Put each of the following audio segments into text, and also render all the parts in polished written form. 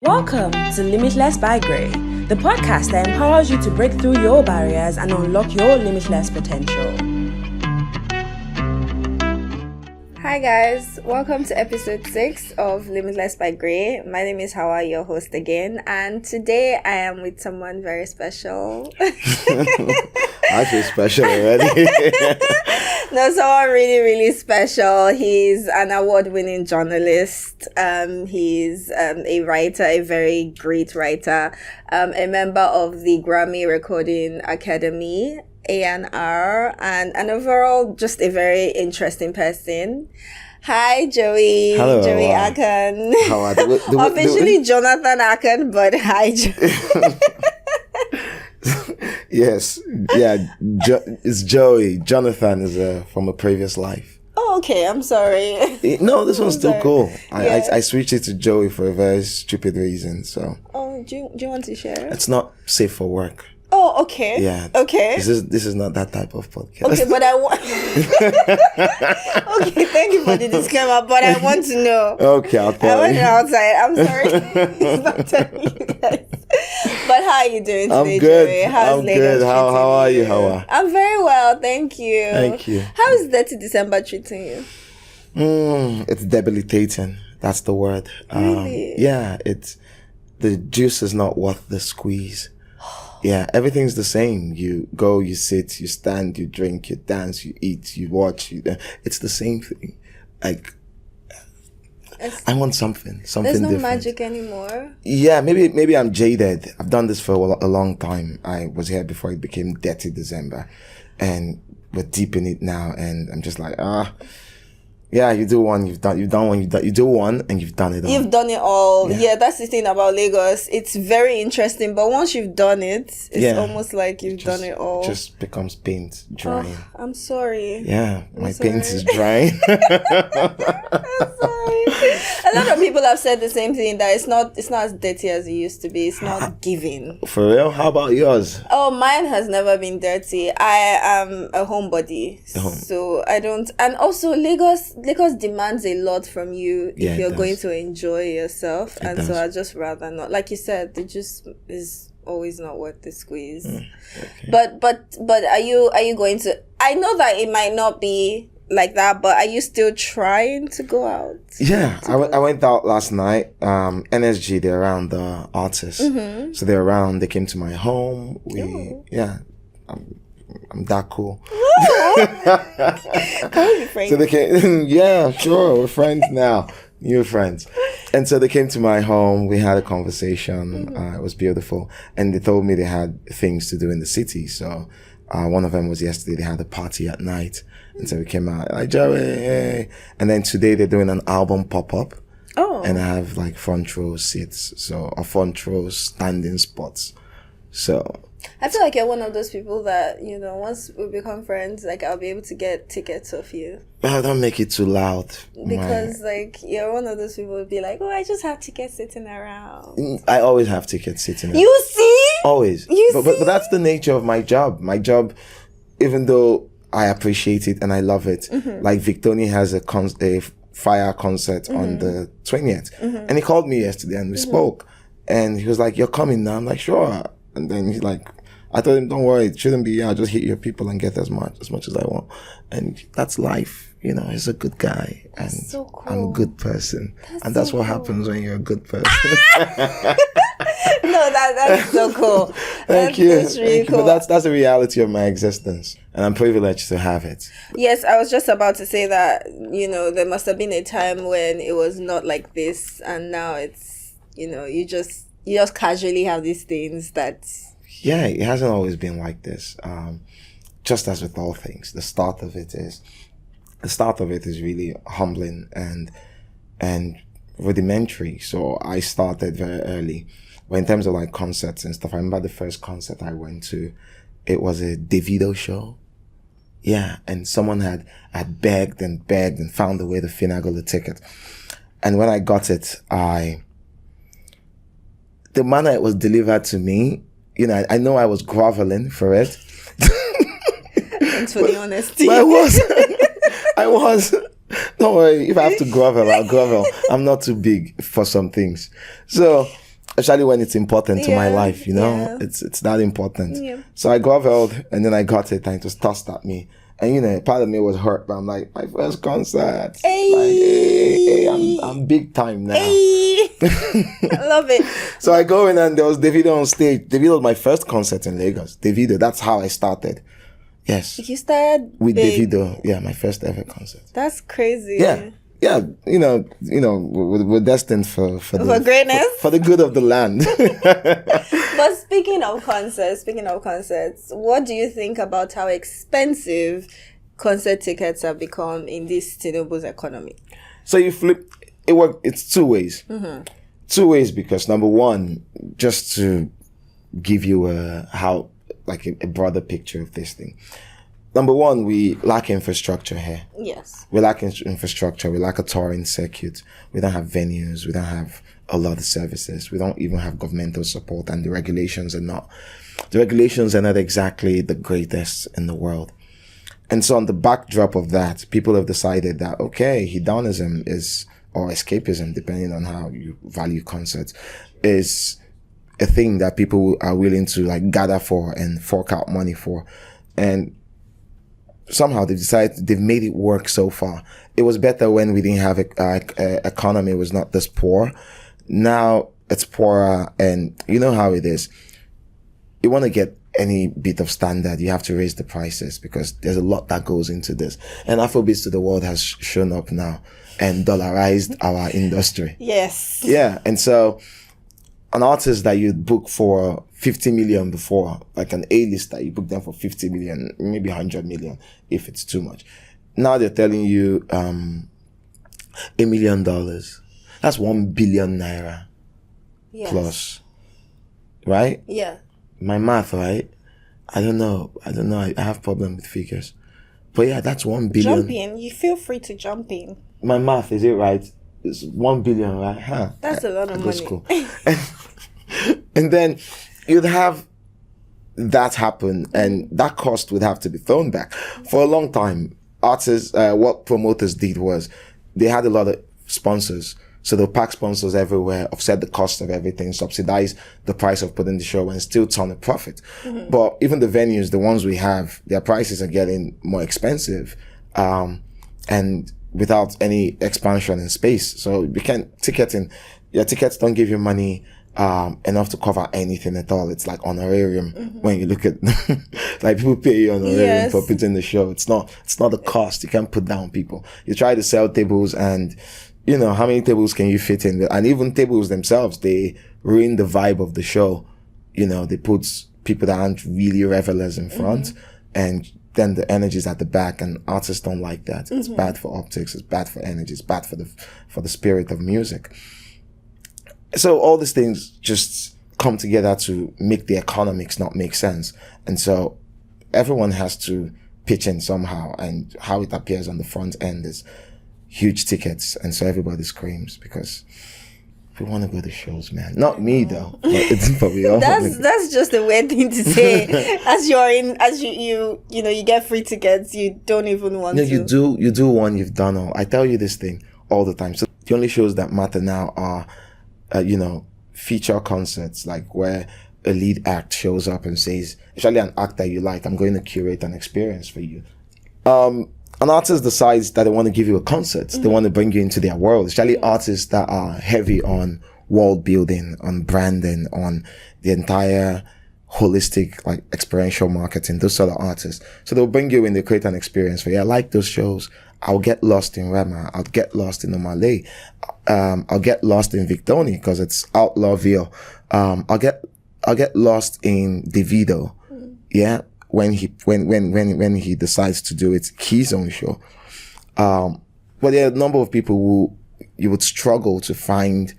Welcome to Limitless by Gray, the podcast that empowers you to break through your barriers and unlock your limitless potential. Hi guys, welcome to episode 6 of Limitless by Gray. My name is Hauwa, your host again, and today I am with someone very special. I feel special already. No, someone really, really special. He's an award-winning journalist. He's a writer, a very great writer, a member of the Grammy Recording Academy, A&R, and overall just a very interesting person. Hi, Joey. Hello. Joey Akan. How Officially Jonathan Akan, but hi, Joey. Yes, yeah, it's Joey. Jonathan is from a previous life. Oh, okay. I'm sorry. No, this one's still cool. Yeah. I switched it to Joey for a very stupid reason. So. Oh, do you want to share? It's not safe for work. Oh, okay. Yeah. Okay. This is not that type of podcast. Okay, but I want. Okay, thank you for the disclaimer, but I want to know. Okay, I'll tell I went you. outside. I'm sorry. It's not telling you guys. But how are you doing today, I'm good. Joey? How's I'm Lagos good. How treating are you, Hauwa? I'm very well, thank you. Thank you. How is 30 December treating you? It's debilitating. That's the word. Really? Yeah, the juice is not worth the squeeze. Yeah, everything's the same. You go, you sit, you stand, you drink, you dance, you eat, you watch. It's the same thing. Like, I want something There's no different. magic anymore. Yeah, maybe I'm jaded. I've done this for a long time. I was here before it became Dirty December, and we're deep in it now. And I'm just like, yeah, you do one, you do one, and you've done it all. You've done it all. Yeah. Yeah, that's the thing about Lagos. It's very interesting, but once you've done it, it's almost like you've done it all. Just becomes paint drying. Oh, I'm sorry. Yeah, my sorry. paint is drying. I'm sorry. A lot of people have said the same thing, that it's not as dirty as it used to be. It's not giving. For real? How about yours? Oh, mine has never been dirty. I am a homebody, so I don't. And also, Lagos demands a lot from you if you're going to enjoy yourself, so I just rather not. Like you said, it just is always not worth the squeeze. Okay. But are you going to? I know that it might not be like that, but are you still trying to go out? Yeah, I went out last night. NSG, they're around the artists, so they're around. They came to my home. I'm that cool. Can we be friends? So they came. Yeah, sure, we're friends now, new friends. And so they came to my home. We had a conversation. It was beautiful, and they told me they had things to do in the city. So one of them was yesterday. They had a party at night. And so we came out, like, Joey, hey. And then today they're doing an album pop-up. Oh. And I have like front row seats. So, or front row standing spots. So. I feel like you're one of those people that, once we become friends, like, I'll be able to get tickets off you. Don't make it too loud. Because, you're one of those people who'd be like, oh, I just have tickets sitting around. I always have tickets sitting around. You see? Always. You see? But that's the nature of my job. My job, even though I appreciate it and I love it. Like Victoni has a fire concert on the 20th. And he called me yesterday and we spoke. And he was like, you're coming now? I'm like, sure. And then he's like, I told him, don't worry, it shouldn't be, I'll just hit your people and get as much as I want. And that's life. He's a good guy. And so cool. I'm a good person. That's what happens when you're a good person. No, that's so cool. Thank you. That's really cool. But that's the reality of my existence. And I'm privileged to have it. Yes, I was just about to say that, there must have been a time when it was not like this. And now it's, you just casually have these things that... Yeah, it hasn't always been like this. Just as with all things, the start of it is really humbling and rudimentary. So I started very early. But in terms of like concerts and stuff, I remember the first concert I went to, it was a Davido show. Yeah, and someone had begged and found a way to finagle the ticket. And when I got it, the manner it was delivered to me, I know I was groveling for it. Thanks for the honesty. But I was. Don't worry, if I have to grovel, I'll grovel. I'm not too big for some things. So especially when it's important to my Yeah, life, you know, yeah. it's that important. Yeah. So I got held, and then I got it, and it was tossed at me. And, you know, part of me was hurt, but I'm like, my first concert. Hey. Like, hey, I'm big time now. Hey. I love it. So I go in, and there was Davido on stage. Davido was my first concert in Lagos. Davido, that's how I started. Yes. You started With big. Davido. Yeah, my first ever concert. That's crazy. Yeah. Yeah, you know, we're destined for greatness? for the good of the land. But speaking of concerts, what do you think about how expensive concert tickets have become in this Tinubu's economy? So you flip it. It's two ways. Mm-hmm. Two ways, because number one, just to give you a broader picture of this thing. Number one, we lack infrastructure here. Yes. We lack infrastructure. We lack a touring circuit. We don't have venues. We don't have a lot of services. We don't even have governmental support, and the regulations are not exactly the greatest in the world. And so on the backdrop of that, people have decided that, okay, hedonism or escapism, depending on how you value concerts, is a thing that people are willing to like gather for and fork out money for. And somehow they've made it work so far. It was better when we didn't have economy was not this poor. Now it's poorer, and you know how it is. You want to get any bit of standard, you have to raise the prices, because there's a lot that goes into this. And Afrobeats to the world has shown up now and dollarized our industry. Yes. Yeah, and so an artist that you'd book for 50 million before, like an A-lister, you book them for 50 million, maybe 100 million if it's too much. Now they're telling you $1 million. That's 1 billion naira Yes. plus, right? Yeah. My math, right? I don't know. I have problem with figures. But yeah, that's 1 billion. Jump in. You feel free to jump in. My math, is it right? It's 1 billion, right? Huh. That's a lot of That's money. cool. And then you'd have that happen, and that cost would have to be thrown back. For a long time, artists, what promoters did was they had a lot of sponsors. So they'll pack sponsors everywhere, offset the cost of everything, subsidize the price of putting the show, and still turn a profit. Mm-hmm. But even the venues, the ones we have, their prices are getting more expensive, and without any expansion in space. So you can't your tickets don't give you money enough to cover anything at all. It's like honorarium. Mm-hmm. When you look at like people pay you honorarium for putting the show. It's not a cost. You can't put down people. You try to sell tables, and you know, how many tables can you fit in? And even tables themselves, they ruin the vibe of the show. You know, they put people that aren't really revelers in front, mm-hmm. and then the energy's at the back, and artists don't like that. Mm-hmm. It's bad for optics. It's bad for energy. It's bad for the spirit of music. So all these things just come together to make the economics not make sense. And so everyone has to pitch in somehow, and how it appears on the front end is huge tickets. And so everybody screams because we want to go to shows, man. Not me though, but we all. That's just a weird thing to say. You get free tickets, you don't even want to. You do one, you've done all. I tell you this thing all the time. So the only shows that matter now are, feature concerts, like where a lead act shows up and says, especially an act that you like, I'm going to curate an experience for you. An artist decides that they want to give you a concert. Mm-hmm. They want to bring you into their world. Especially artists that are heavy on world building, on branding, on the entire holistic, like experiential marketing, those sort of artists. So they'll bring you in, they create an experience for you. I like those shows. I'll get lost in Rema. I'll get lost in Omale. I'll get lost in Victoni because it's Outlawville. I'll get lost in Davido. Mm-hmm. Yeah. When he decides to do his own show. But there are a number of people who you would struggle to find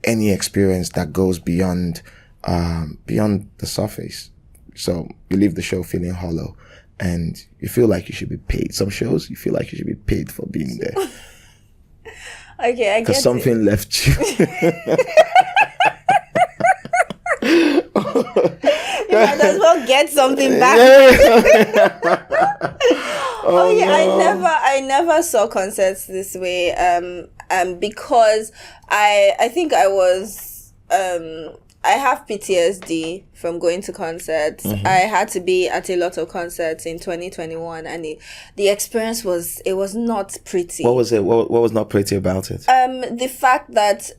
any experience that goes beyond the surface. So you leave the show feeling hollow, and you feel like you should be paid. Some shows you feel like you should be paid for being there. Okay, I get it. Because something left you. You might as well get something back. I never saw concerts this way. Because I think I was I have PTSD from going to concerts. I had to be at a lot of concerts in 2021, and the experience was not pretty. What was it? What was not pretty about it? The fact that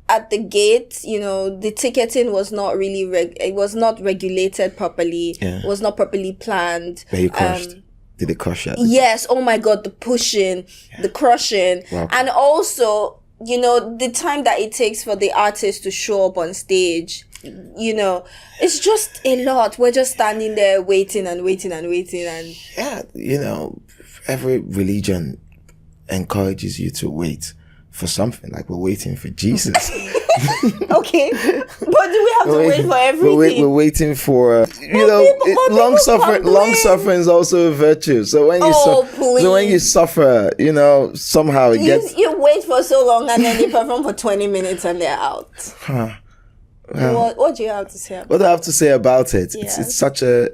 at the gate, the ticketing was not really it was not regulated properly. Yeah. It was not properly planned. Were you crushed? Did it crush you? Yes. Oh my God, the pushing, the crushing, and also, the time that it takes for the artist to show up on stage, it's just a lot. We're just standing there waiting and waiting and waiting. And yeah, every religion encourages you to wait for something. Like, we're waiting for Jesus. Okay, but do we have to wait for everything? We're waiting for long suffering. Long suffering is also a virtue. So when you suffer, somehow it gets. You wait for so long, and then they perform for 20 minutes and they're out. What do you have to say about it? What do I have to say about it? Yes. It's such a.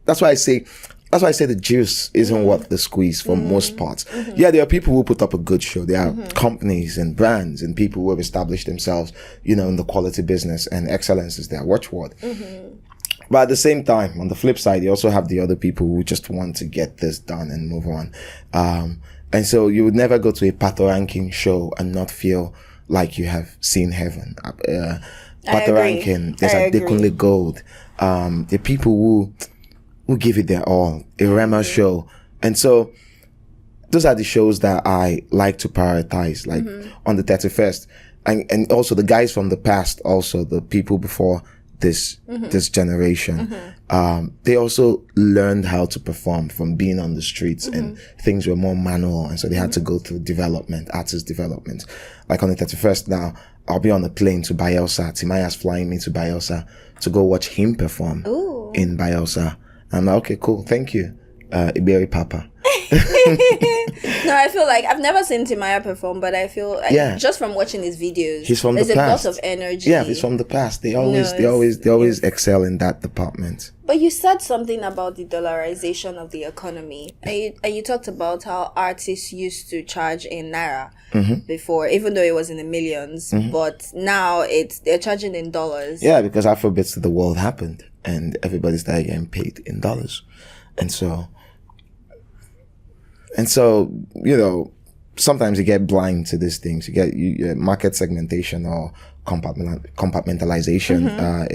That's why I say the juice isn't what the squeeze for most parts. Yeah, there are people who put up a good show. There are companies and brands and people who have established themselves, in the quality business, and excellence is their watchword. But at the same time, on the flip side, you also have the other people who just want to get this done and move on. And so you would never go to a Patoranking show and not feel like you have seen heaven. Patoranking, there's a Dekunle Gold. The people who give it their all. A Rema show. And so those are the shows that I like to prioritize, like on the 31st. And also the guys from the past, also the people before this generation, they also learned how to perform from being on the streets, and things were more manual, and so they had to go through artist development. Like on the 31st now, I'll be on a plane to Bielsa. Timaya's flying me to Bielsa to go watch him perform in Bielsa. I'm like, okay, cool, thank you, Iberi Papa. No, I feel like I've never seen Timaya perform, but I feel like just from watching his videos, he's from there's the past. A lot of energy. Yeah, he's from the past. They always excel in that department. But you said something about the dollarization of the economy, and you talked about how artists used to charge in naira before, even though it was in the millions, but now they're charging in dollars. Yeah, because Afrobeats to the world happened, and everybody started getting paid in dollars, and so sometimes you get blind to these things. You get market segmentation or compartmentalization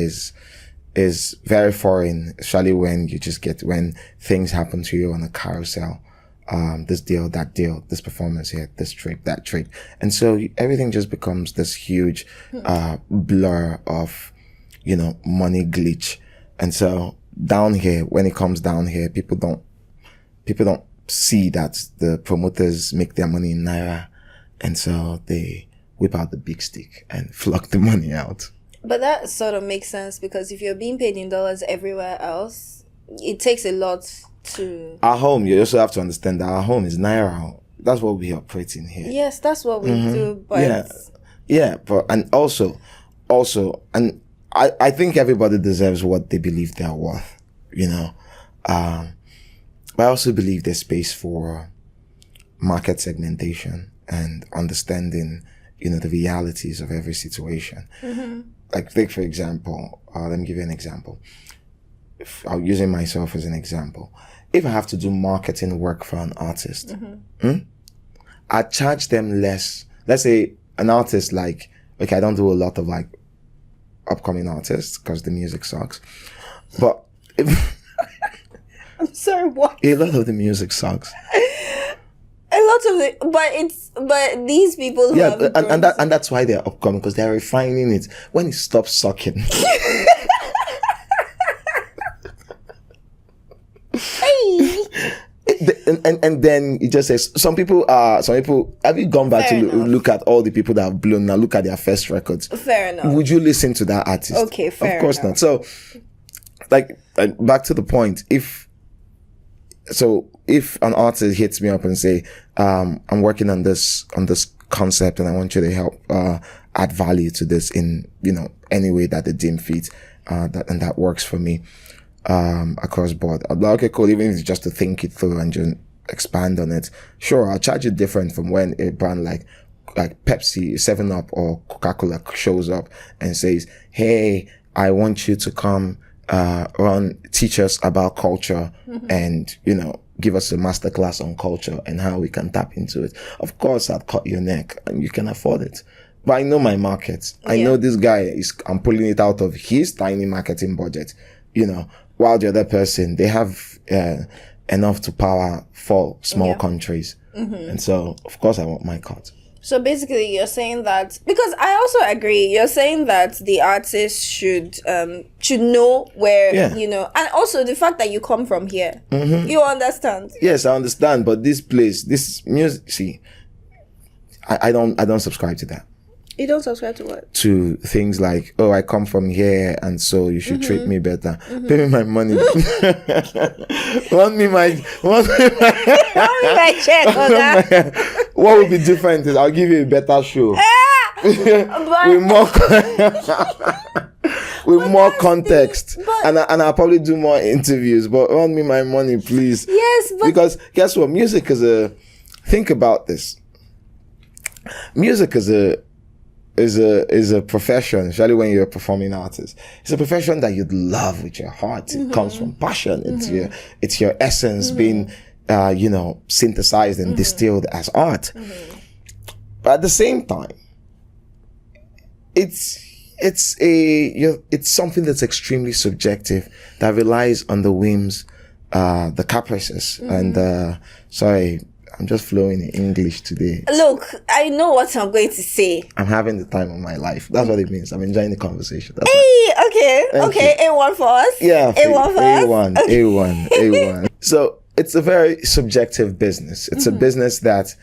is very foreign, especially when things happen to you on a carousel. This deal, that deal, this performance here, this trip, that trip. And so everything just becomes this huge blur of, money glitch. And so when it comes down here, people don't see that the promoters make their money in naira, and so they whip out the big stick and flock the money out. But that sort of makes sense, because if you're being paid in dollars everywhere else, it takes a lot to... Our home, you also have to understand that our home is naira. That's what we operate in here. Yes, that's what we do, but... Yeah, but, and also, and I think everybody deserves what they believe they're worth, But I also believe there's space for market segmentation and understanding, the realities of every situation. Like, take for example, let me give you an example. If I'm using myself as an example. If I have to do marketing work for an artist, I charge them less. Let's say an artist I don't do a lot of upcoming artists because the music sucks. But if... I'm sorry, what? A lot of the music sucks. A lot of it, but these people who and that's why they're upcoming, because they're refining it. When it stops sucking. And then it just says some people have you gone back look at all the people that have blown now, look at their first records. Fair enough. Would you listen to that artist? Okay, fair Of course enough. not. So back to the point, if an artist hits me up and say, I'm working on this concept and I want you to help add value to this in any way that they deem fit, that works for me across board, I'd be like, okay, cool. Even if it's just to think it through and just expand on it, sure, I'll charge you different from when a brand like like Pepsi, 7-Up or Coca-Cola shows up and says, hey, I want you to come teach us about culture and, give us a masterclass on culture and how we can tap into it. Of course, I'd cut your neck and you can afford it. But I know my market. I know this guy I'm pulling it out of his tiny marketing budget, while the other person, they have enough to power 4 small countries. And so, of course, I want my cut. So basically, you're saying that, because I also agree, you're saying that the artist should know where, and also the fact that you come from here. You understand? Yes, I understand. But this music, see, I don't subscribe to that. You don't subscribe to what? To things like, oh, I come from here and so you should treat me better. Pay me my money. Want me my check, Oga. What would be different is I'll give you a better show. With more context. And I'll probably do more interviews. But want me my money, please. Yes, but... Because guess what? Music is think about this. Music is a profession, especially when you're a performing artist. It's a profession that you'd love with your heart. It comes from passion. It's your essence being, synthesized and distilled as art. But at the same time, it's something that's extremely subjective that relies on the whims, the caprices, and sorry. I'm just flowing in English today. Look, I know what I'm going to say. I'm having the time of my life. That's what it means. I'm enjoying the conversation. Thank you. A1 for us. Yeah. A1 for A1, us. A1. So it's a very subjective business. It's a business that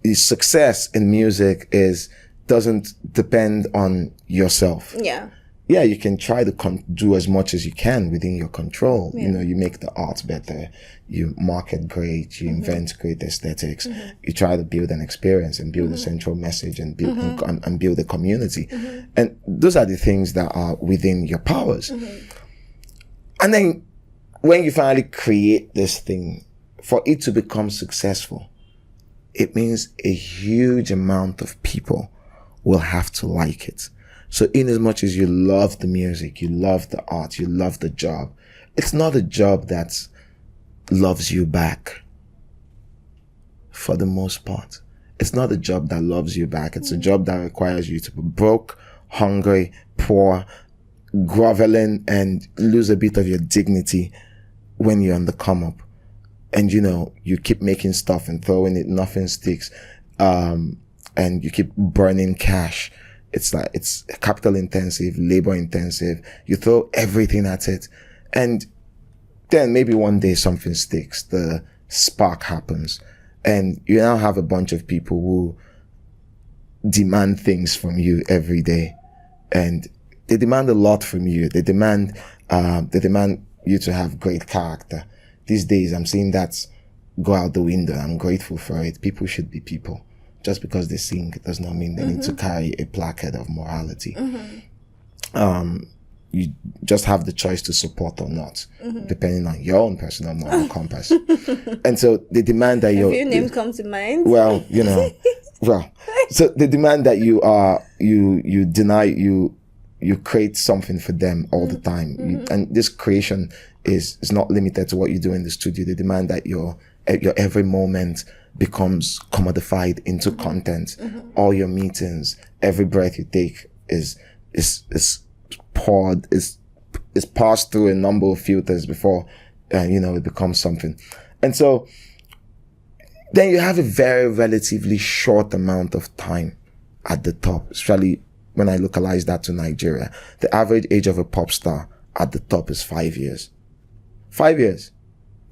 the success in music doesn't depend on yourself. Yeah, you can try to do as much as you can within your control. You make the art better. You market great. You invent great aesthetics. You try to build an experience and build a central message and build and build a community. And those are the things that are within your powers. And then when you finally create this thing, for it to become successful, it means a huge amount of people will have to like it. So in as much as you love the music, you love the art, you love the job, it's not a job that loves you back. For the most part, it's not a job that loves you back. It's a job that requires you to be broke, hungry, poor, groveling, and lose a bit of your dignity when you're on the come up. And you keep making stuff and throwing it, nothing sticks. And you keep burning cash. It's capital intensive, labor intensive. You throw everything at it. And then maybe one day something sticks. The spark happens. And you now have a bunch of people who demand things from you every day. And they demand a lot from you. They demand you to have great character. These days, I'm seeing that go out the window. I'm grateful for it. People should be people. Just because they sing does not mean they need to carry a placard of morality. You just have the choice to support or not, depending on your own personal moral compass. And so they demand that your names come to mind. Well, so they demand that you create something for them all the time. And this creation is not limited to what you do in the studio. They demand that your every moment becomes commodified into content. All your meetings, every breath you take is passed through a number of filters before it becomes something. And so then you have a very relatively short amount of time at the top, especially when I localize that to Nigeria. The average age of a pop star at the top is 5 years. 5 years.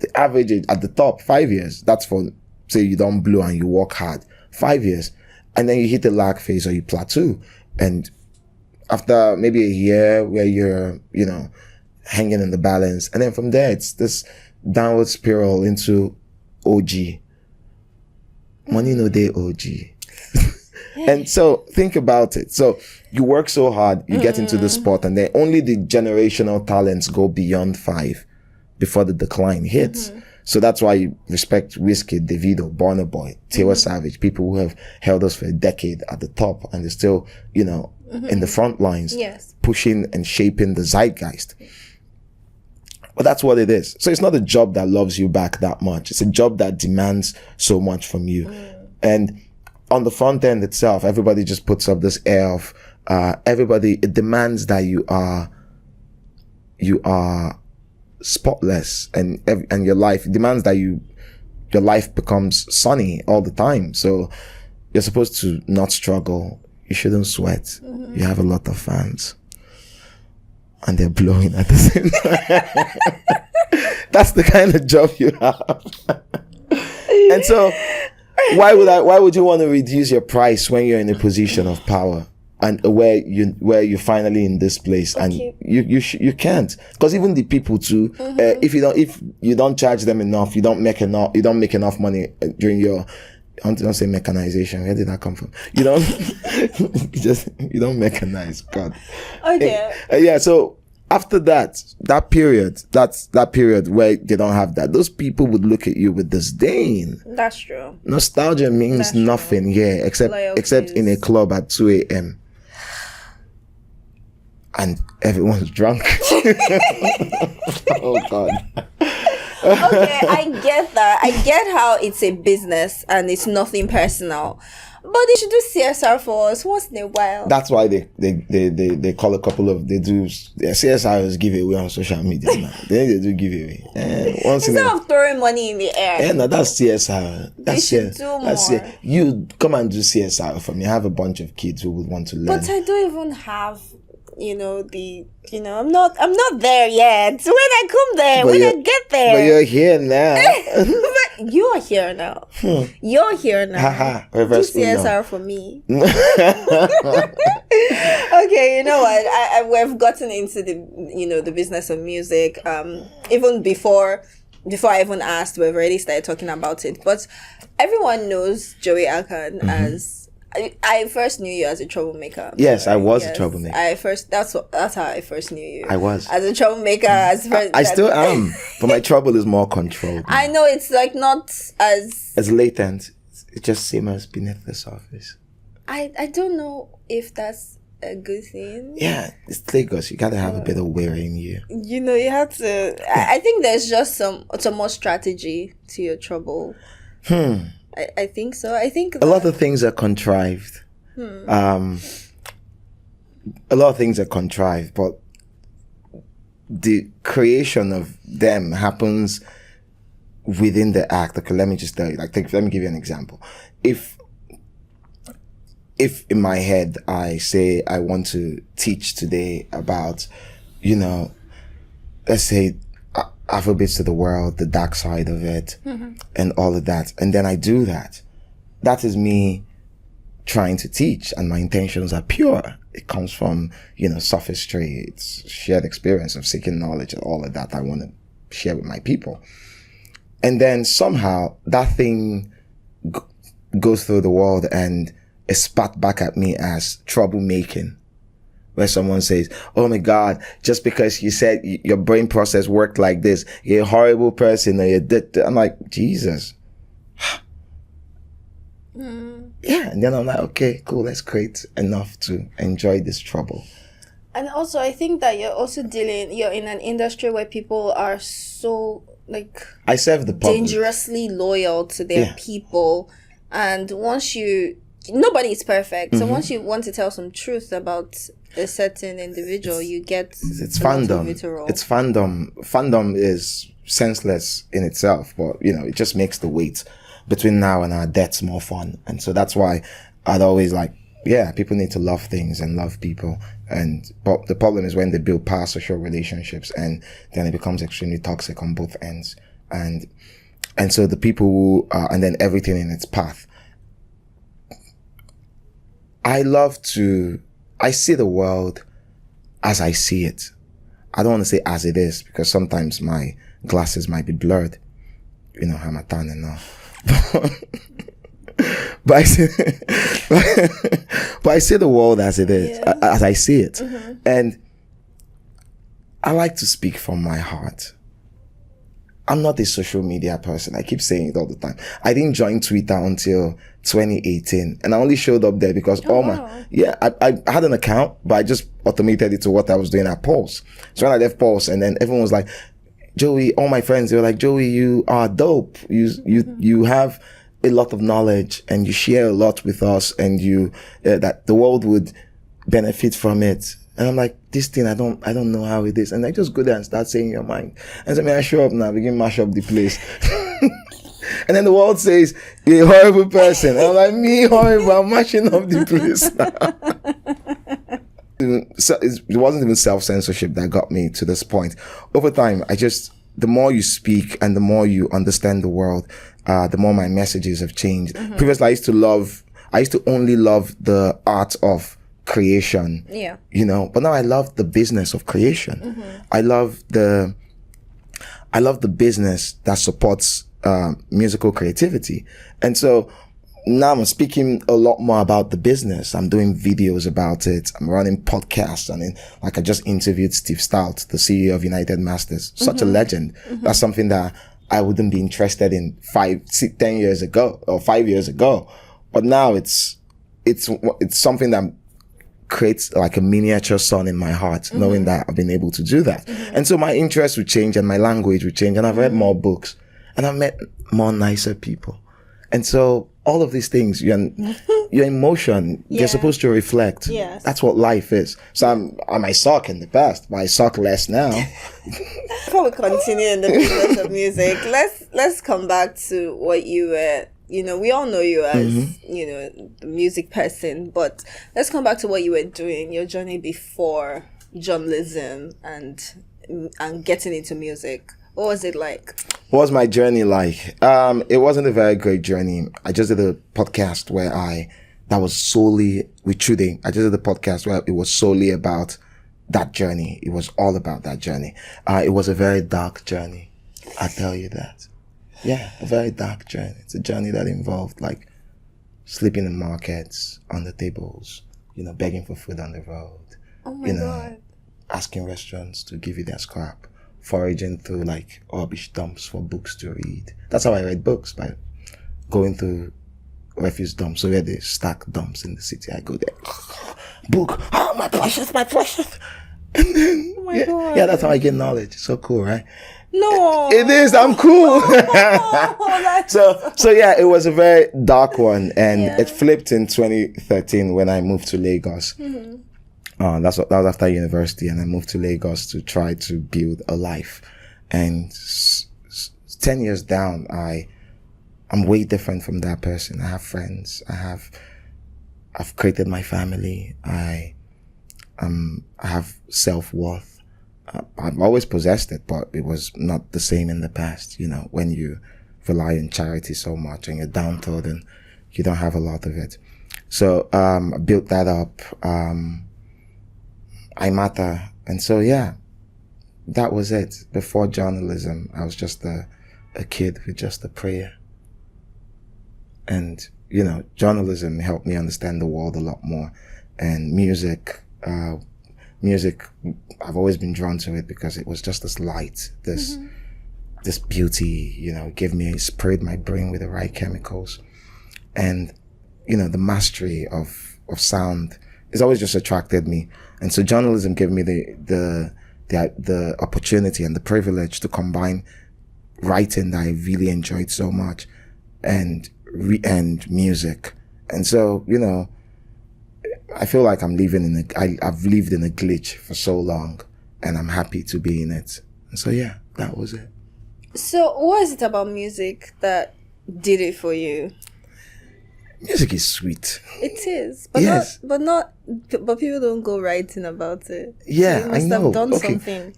The average age at the top, 5 years. That's for, say, you don't blow and you work hard. 5 years. And then you hit the lag phase or you plateau. And after maybe a year where you're, hanging in the balance. And then from there, it's this downward spiral into OG. Money no day OG. And so think about it. So you work so hard, you get into the spot, and then only the generational talents go beyond 5 before the decline hits. So that's why you respect Wizkid, Davido, Burna Boy, Tiwa Savage, people who have held us for a decade at the top and they're still, you know, in the front lines, pushing and shaping the zeitgeist. But that's what it is. So it's not a job that loves you back that much. It's a job that demands so much from you. And on the front end itself, everybody just puts up this air of, it demands that you are spotless and your life, it demands that your life becomes sunny all the time. So you're supposed to not struggle. You shouldn't sweat. You have a lot of fans. And they're blowing at the same time. That's the kind of job you have. And so, why would you want to reduce your price when you're in a position of power and where you're finally in this place, and you can't, because even the people too, if you don't charge them enough, you don't make enough money during your, I don't say mechanization. Where did that come from? You don't, you don't mechanize. God. Okay. So after that period where they don't have that, those people would look at you with disdain. That's true. Nostalgia means nothing here except in a club at 2 a.m. and everyone's drunk. Oh God. Okay, I get that. I get how it's a business and it's nothing personal. But they should do CSR for us once in a while. That's why they call a couple of, they do CSR is giveaway on social media now. They do giveaway. Instead of throwing money in the air. No, that's CSR. That's they should do more. You come and do CSR for me. I have a bunch of kids who would want to learn. But I don't even have, I'm not there yet. When I come there, when I get there. But you're here now. But you're here now. You're here now. Do CSR for me. Okay, you know what? We've gotten into the business of music. Even before I even asked, we've already started talking about it. But everyone knows Joey Akan as. I first knew you as a troublemaker. Yes, I was a troublemaker. That's how I first knew you. I was as a troublemaker. I still am, but my trouble is more controlled. I know it's like not as latent. It just simmers beneath the surface. I don't know if that's a good thing. Yeah, it's Lagos. You gotta have a bit of wearing you. You have to. I think there's just some more strategy to your trouble. I think so. I think a lot of things are contrived. A lot of things are contrived, but the creation of them happens within the act. Okay, let me just tell you. Let me give you an example. If in my head I say I want to teach today about, let's say, Afrobeats to the world, the dark side of it, and all of that. And then I do that. That is me trying to teach, and my intentions are pure. It comes from, sophistry. It's shared experience of seeking knowledge and all of that I want to share with my people. And then somehow that thing goes through the world and is spat back at me as troublemaking. Where someone says, oh my God, just because you said your brain process worked like this, you're a horrible person, or I'm like, Jesus. Yeah, and then I'm like, okay, cool, that's great enough to enjoy this trouble. And also, I think that you're in an industry where people are so, I serve the public. Dangerously loyal to their people. And nobody is perfect. So once you want to tell some truth about a certain individual, you get it's fandom. It's fandom. Fandom is senseless in itself, but it just makes the wait between now and our deaths more fun. And so that's why I'd always people need to love things and love people. But the problem is when they build parasocial relationships, and then it becomes extremely toxic on both ends. And so the people who and then everything in its path. I see the world as I see it. I don't want to say as it is, because sometimes my glasses might be blurred. I'm a tan now. But I see the world as it is, as I see it. And I like to speak from my heart. I'm not a social media person. I keep saying it all the time. I didn't join Twitter until 2018, and I only showed up there because I had an account, but I just automated it to what I was doing at Pulse. So when I left Pulse, and then everyone was like, Joey, all my friends, they were like, Joey, you are dope. You have a lot of knowledge, and you share a lot with us, and that the world would benefit from it. And I'm like, this thing, I don't know how it is. And I just go there and start saying your mind. And so I show up now, begin to mash up the place. And then the world says, you're a horrible person. And I'm like, me horrible, I'm mashing up the place now. So it wasn't even self-censorship that got me to this point. Over time, the more you speak and the more you understand the world, the more my messages have changed. Mm-hmm. Previously, I used to only love the art of creation, but now I love the business of creation. Mm-hmm. I love the business that supports musical creativity. And so now I'm speaking a lot more about the business. I'm doing videos about it. I'm running podcasts. I just interviewed Steve Stout, the CEO of United Masters, such a legend. Mm-hmm. That's something that I wouldn't be interested in 10 years ago or 5 years ago. But now it's something that creates like a miniature sun in my heart, knowing that I've been able to do that. Mm-hmm. And so my interests would change and my language would change, and I've read more books and I've met more nicer people. And so all of these things, your emotion, you're supposed to reflect. Yes. That's what life is. So I might suck in the past, but I suck less now. Before we continue in the business of music, let's come back to what you were. We all know you as, the music person, but let's come back to what you were doing, your journey before journalism and getting into music. What was it like? What was my journey like? It wasn't a very great journey. I just did a podcast that was solely with Trudy. I just did a podcast where it was solely about that journey. It was all about that journey. It was a very dark journey. I tell you that. Yeah, a very dark journey. It's a journey that involved like sleeping in markets, on the tables, begging for food on the road. Oh my God. Asking restaurants to give you their scrap, foraging through like rubbish dumps for books to read. That's how I read books, by going through refuse dumps. So where they stack dumps in the city, I go there. Book. Oh, my precious. And then, oh my God. Yeah, that's how I get knowledge. So cool, right? No. It is. I'm cool. So yeah, it was a very dark one, and it flipped in 2013 when I moved to Lagos. Mm-hmm. That was after university, and I moved to Lagos to try to build a life. And 10 years down, I'm way different from that person. I have friends. I've created my family. I have self-worth. I've always possessed it, but it was not the same in the past. When you rely on charity so much and you're downtrodden, you don't have a lot of it. So I built that up. I matter. And so, that was it. Before journalism, I was just a kid with just a prayer. And, journalism helped me understand the world a lot more. And music, I've always been drawn to it because it was just this light, this beauty, sprayed my brain with the right chemicals. And, the mastery of sound has always just attracted me. And so journalism gave me the opportunity and the privilege to combine writing that I really enjoyed so much and music. And so, I feel like I've lived in a glitch for so long, and I'm happy to be in it. And so, that was it. So what is it about music that did it for you? Music is sweet. It is, but but people don't go writing about it. Yeah, so you must have done something.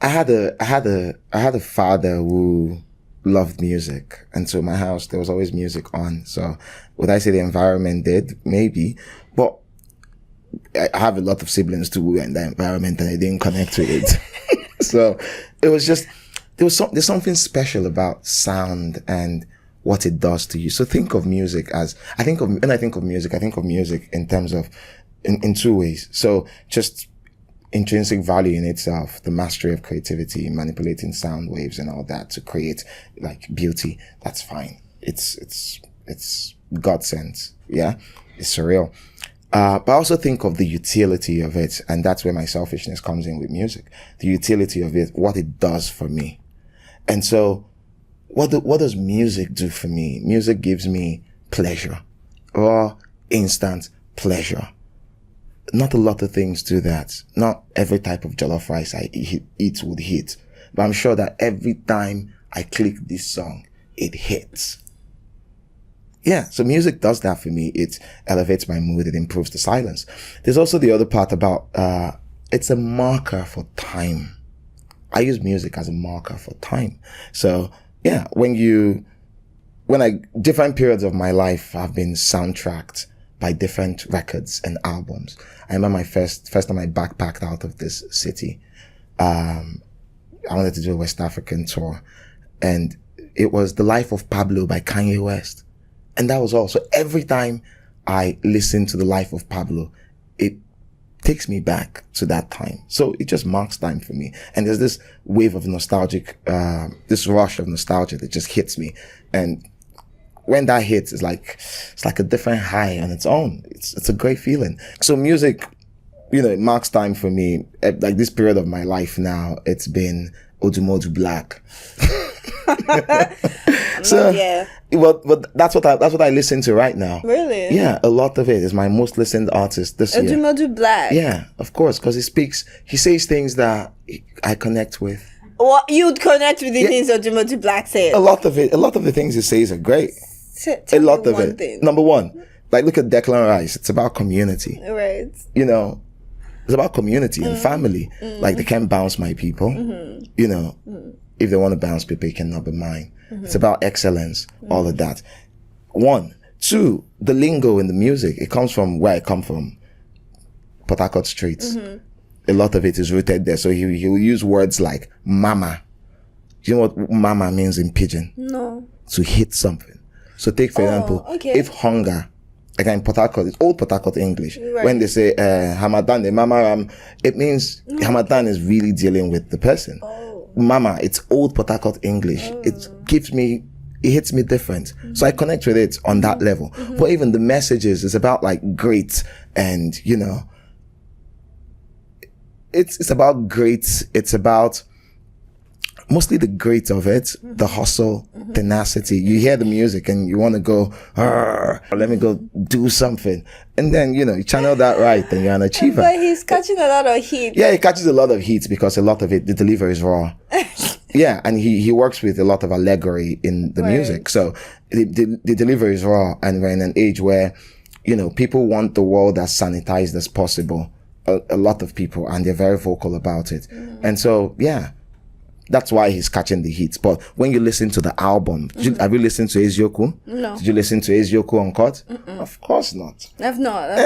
I had a father who loved music, and so my house there was always music on. So would I say the environment did? Maybe, but I have a lot of siblings too who were in the environment and I didn't connect with it. So it was just there's something special about sound and what it does to you. So think of music as when I think of music in terms of in two ways. So just intrinsic value in itself, the mastery of creativity, manipulating sound waves and all that to create like beauty, that's fine. It's God sent. Yeah. It's surreal. But I also think of the utility of it. And that's where my selfishness comes in with music. The utility of it, what it does for me. And so what does music do for me? Music gives me pleasure, raw, instant pleasure. Not a lot of things do that. Not every type of jollof rice I eat would hit. But I'm sure that every time I click this song, it hits. Yeah, so music does that for me. It elevates my mood. It improves the silence. There's also the other part about, it's a marker for time. I use music as a marker for time. So yeah, different periods of my life have been soundtracked by different records and albums. I remember my first time I backpacked out of this city. I wanted to do a West African tour, and it was The Life of Pablo by Kanye West. And that was all. So every time I listen to The Life of Pablo, it takes me back to that time. So it just marks time for me. And there's this wave of nostalgic, this rush of nostalgia that just hits me. And when that hits, it's like a different high on its own. It's a great feeling. So music, it marks time for me. Like this period of my life now, it's been Odumodu Black. So yeah, but that's what I listen to right now. Really? Yeah, a lot of it is my most listened artist this year. Odumodu Black. Yeah, of course, because he says things that I connect with. What you'd connect with the things Odumodu Black says? A lot of the things he says are great. Tell a lot of it. Thing. Number one, like look at Declan Rice. It's about community. Right. It's about community and family. Like they can't bounce my people. If they want to bounce people, it cannot be mine. It's about excellence, all of that. One. Two, the lingo in the music, it comes from where I come from, Port Harcourt streets. A lot of it is rooted there. So he'll use words like mama. Do you know what mama means in pidgin? No. To hit something. So take, for example, if hunger, like in Port Harcourt, it's old Port Harcourt English. Right. When they say Hamadan, the mama, it means Hamadan is really dealing with the person. Mama, it's old Port Harcourt English. It hits me different. So I connect with it on that level. But even the messages is about like great and, it's about great. It's about mostly the great of it, the hustle, tenacity. You hear the music and you want to go, let me go do something. And then, you channel that right and you're an achiever. But he's catching a lot of heat. Yeah, he catches a lot of heat because a lot of it, the delivery is raw. Yeah, and he works with a lot of allegory in the music. So the delivery is raw, and we're in an age where, people want the world as sanitized as possible. A lot of people, and they're very vocal about it. And so, yeah. That's why he's catching the heat. But when you listen to the album, have you listened to Ezioku? No. Did you listen to Ezioku Uncut? Of course not. I've not.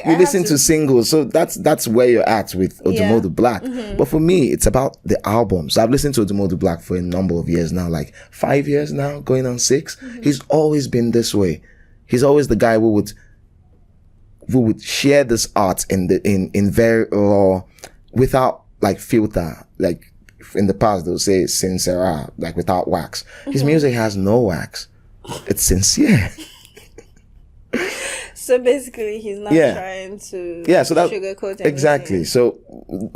You listen to singles, so that's where you're at with Odumodu Black. But for me, it's about the album. So I've listened to Odumodu Black for a number of years now, like 5 years now, going on 6. He's always been this way. He's always the guy who would share this art in very raw, without like filter, like. In the past, they'll say sincere, like without wax. His music has no wax. It's sincere. So basically, he's not trying to sugarcoat anything. Exactly. So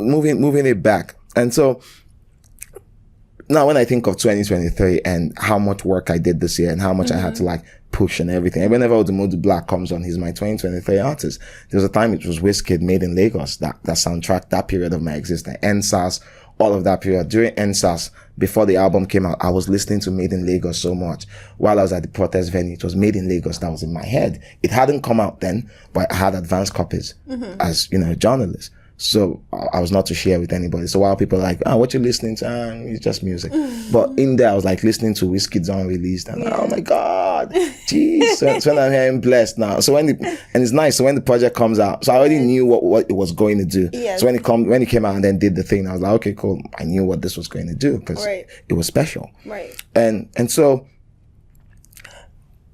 moving it back. And so now when I think of 2023 and how much work I did this year and how much I had to like push and everything, and whenever Odumodu Black comes on, he's my 2023 artist. There was a time it was Wizkid, Made in Lagos, that soundtrack, that period of my existence. NSAS, all of that period. During NSAS, before the album came out, I was listening to Made in Lagos so much. While I was at the protest venue, it was Made in Lagos that was in my head. It hadn't come out then, but I had advanced copies as, a journalist. So I was not to share with anybody. So while people are like, what you listening to? It's just music. But in there, I was like listening to Wizkid's unreleased. And oh my God, jeez. So when I'm hearing Blessed now. So and it's nice. So when the project comes out, so I already knew what it was going to do. Yes. So when it came out and then did the thing, I was like, okay, cool. I knew what this was going to do because it was special. Right. And so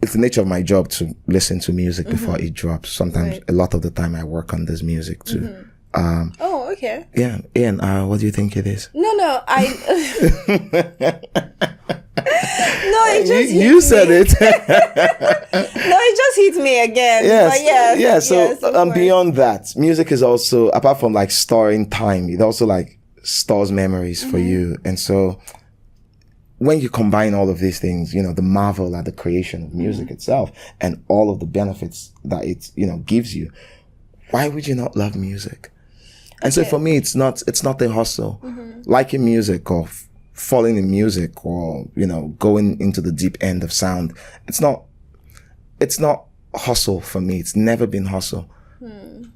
it's the nature of my job to listen to music before it drops. Sometimes a lot of the time I work on this music too. Oh, okay. Yeah, Ian, what do you think it is? No, I. No, it just hit You said me. it. No, it just hit me again. Yes. But yes. Yeah. So yes, of course. beyond that, music is also, apart from like storing time, it also like stores memories for you. And so when you combine all of these things, you know, the marvel at the creation of music itself and all of the benefits that it, you know, gives you, why would you not love music? And so for me, it's not a hustle. Liking music or falling in music or, you know, going into the deep end of sound. It's not hustle for me. It's never been hustle. And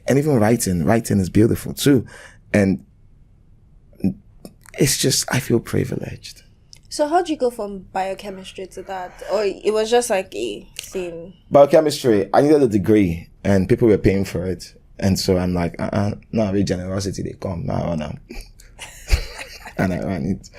even writing is beautiful too. And it's just, I feel privileged. So how'd you go from biochemistry to that? Or it was just like a thing? Biochemistry, I needed a degree and people were paying for it. And so I'm like, no, with generosity, they come. No. And I ran it.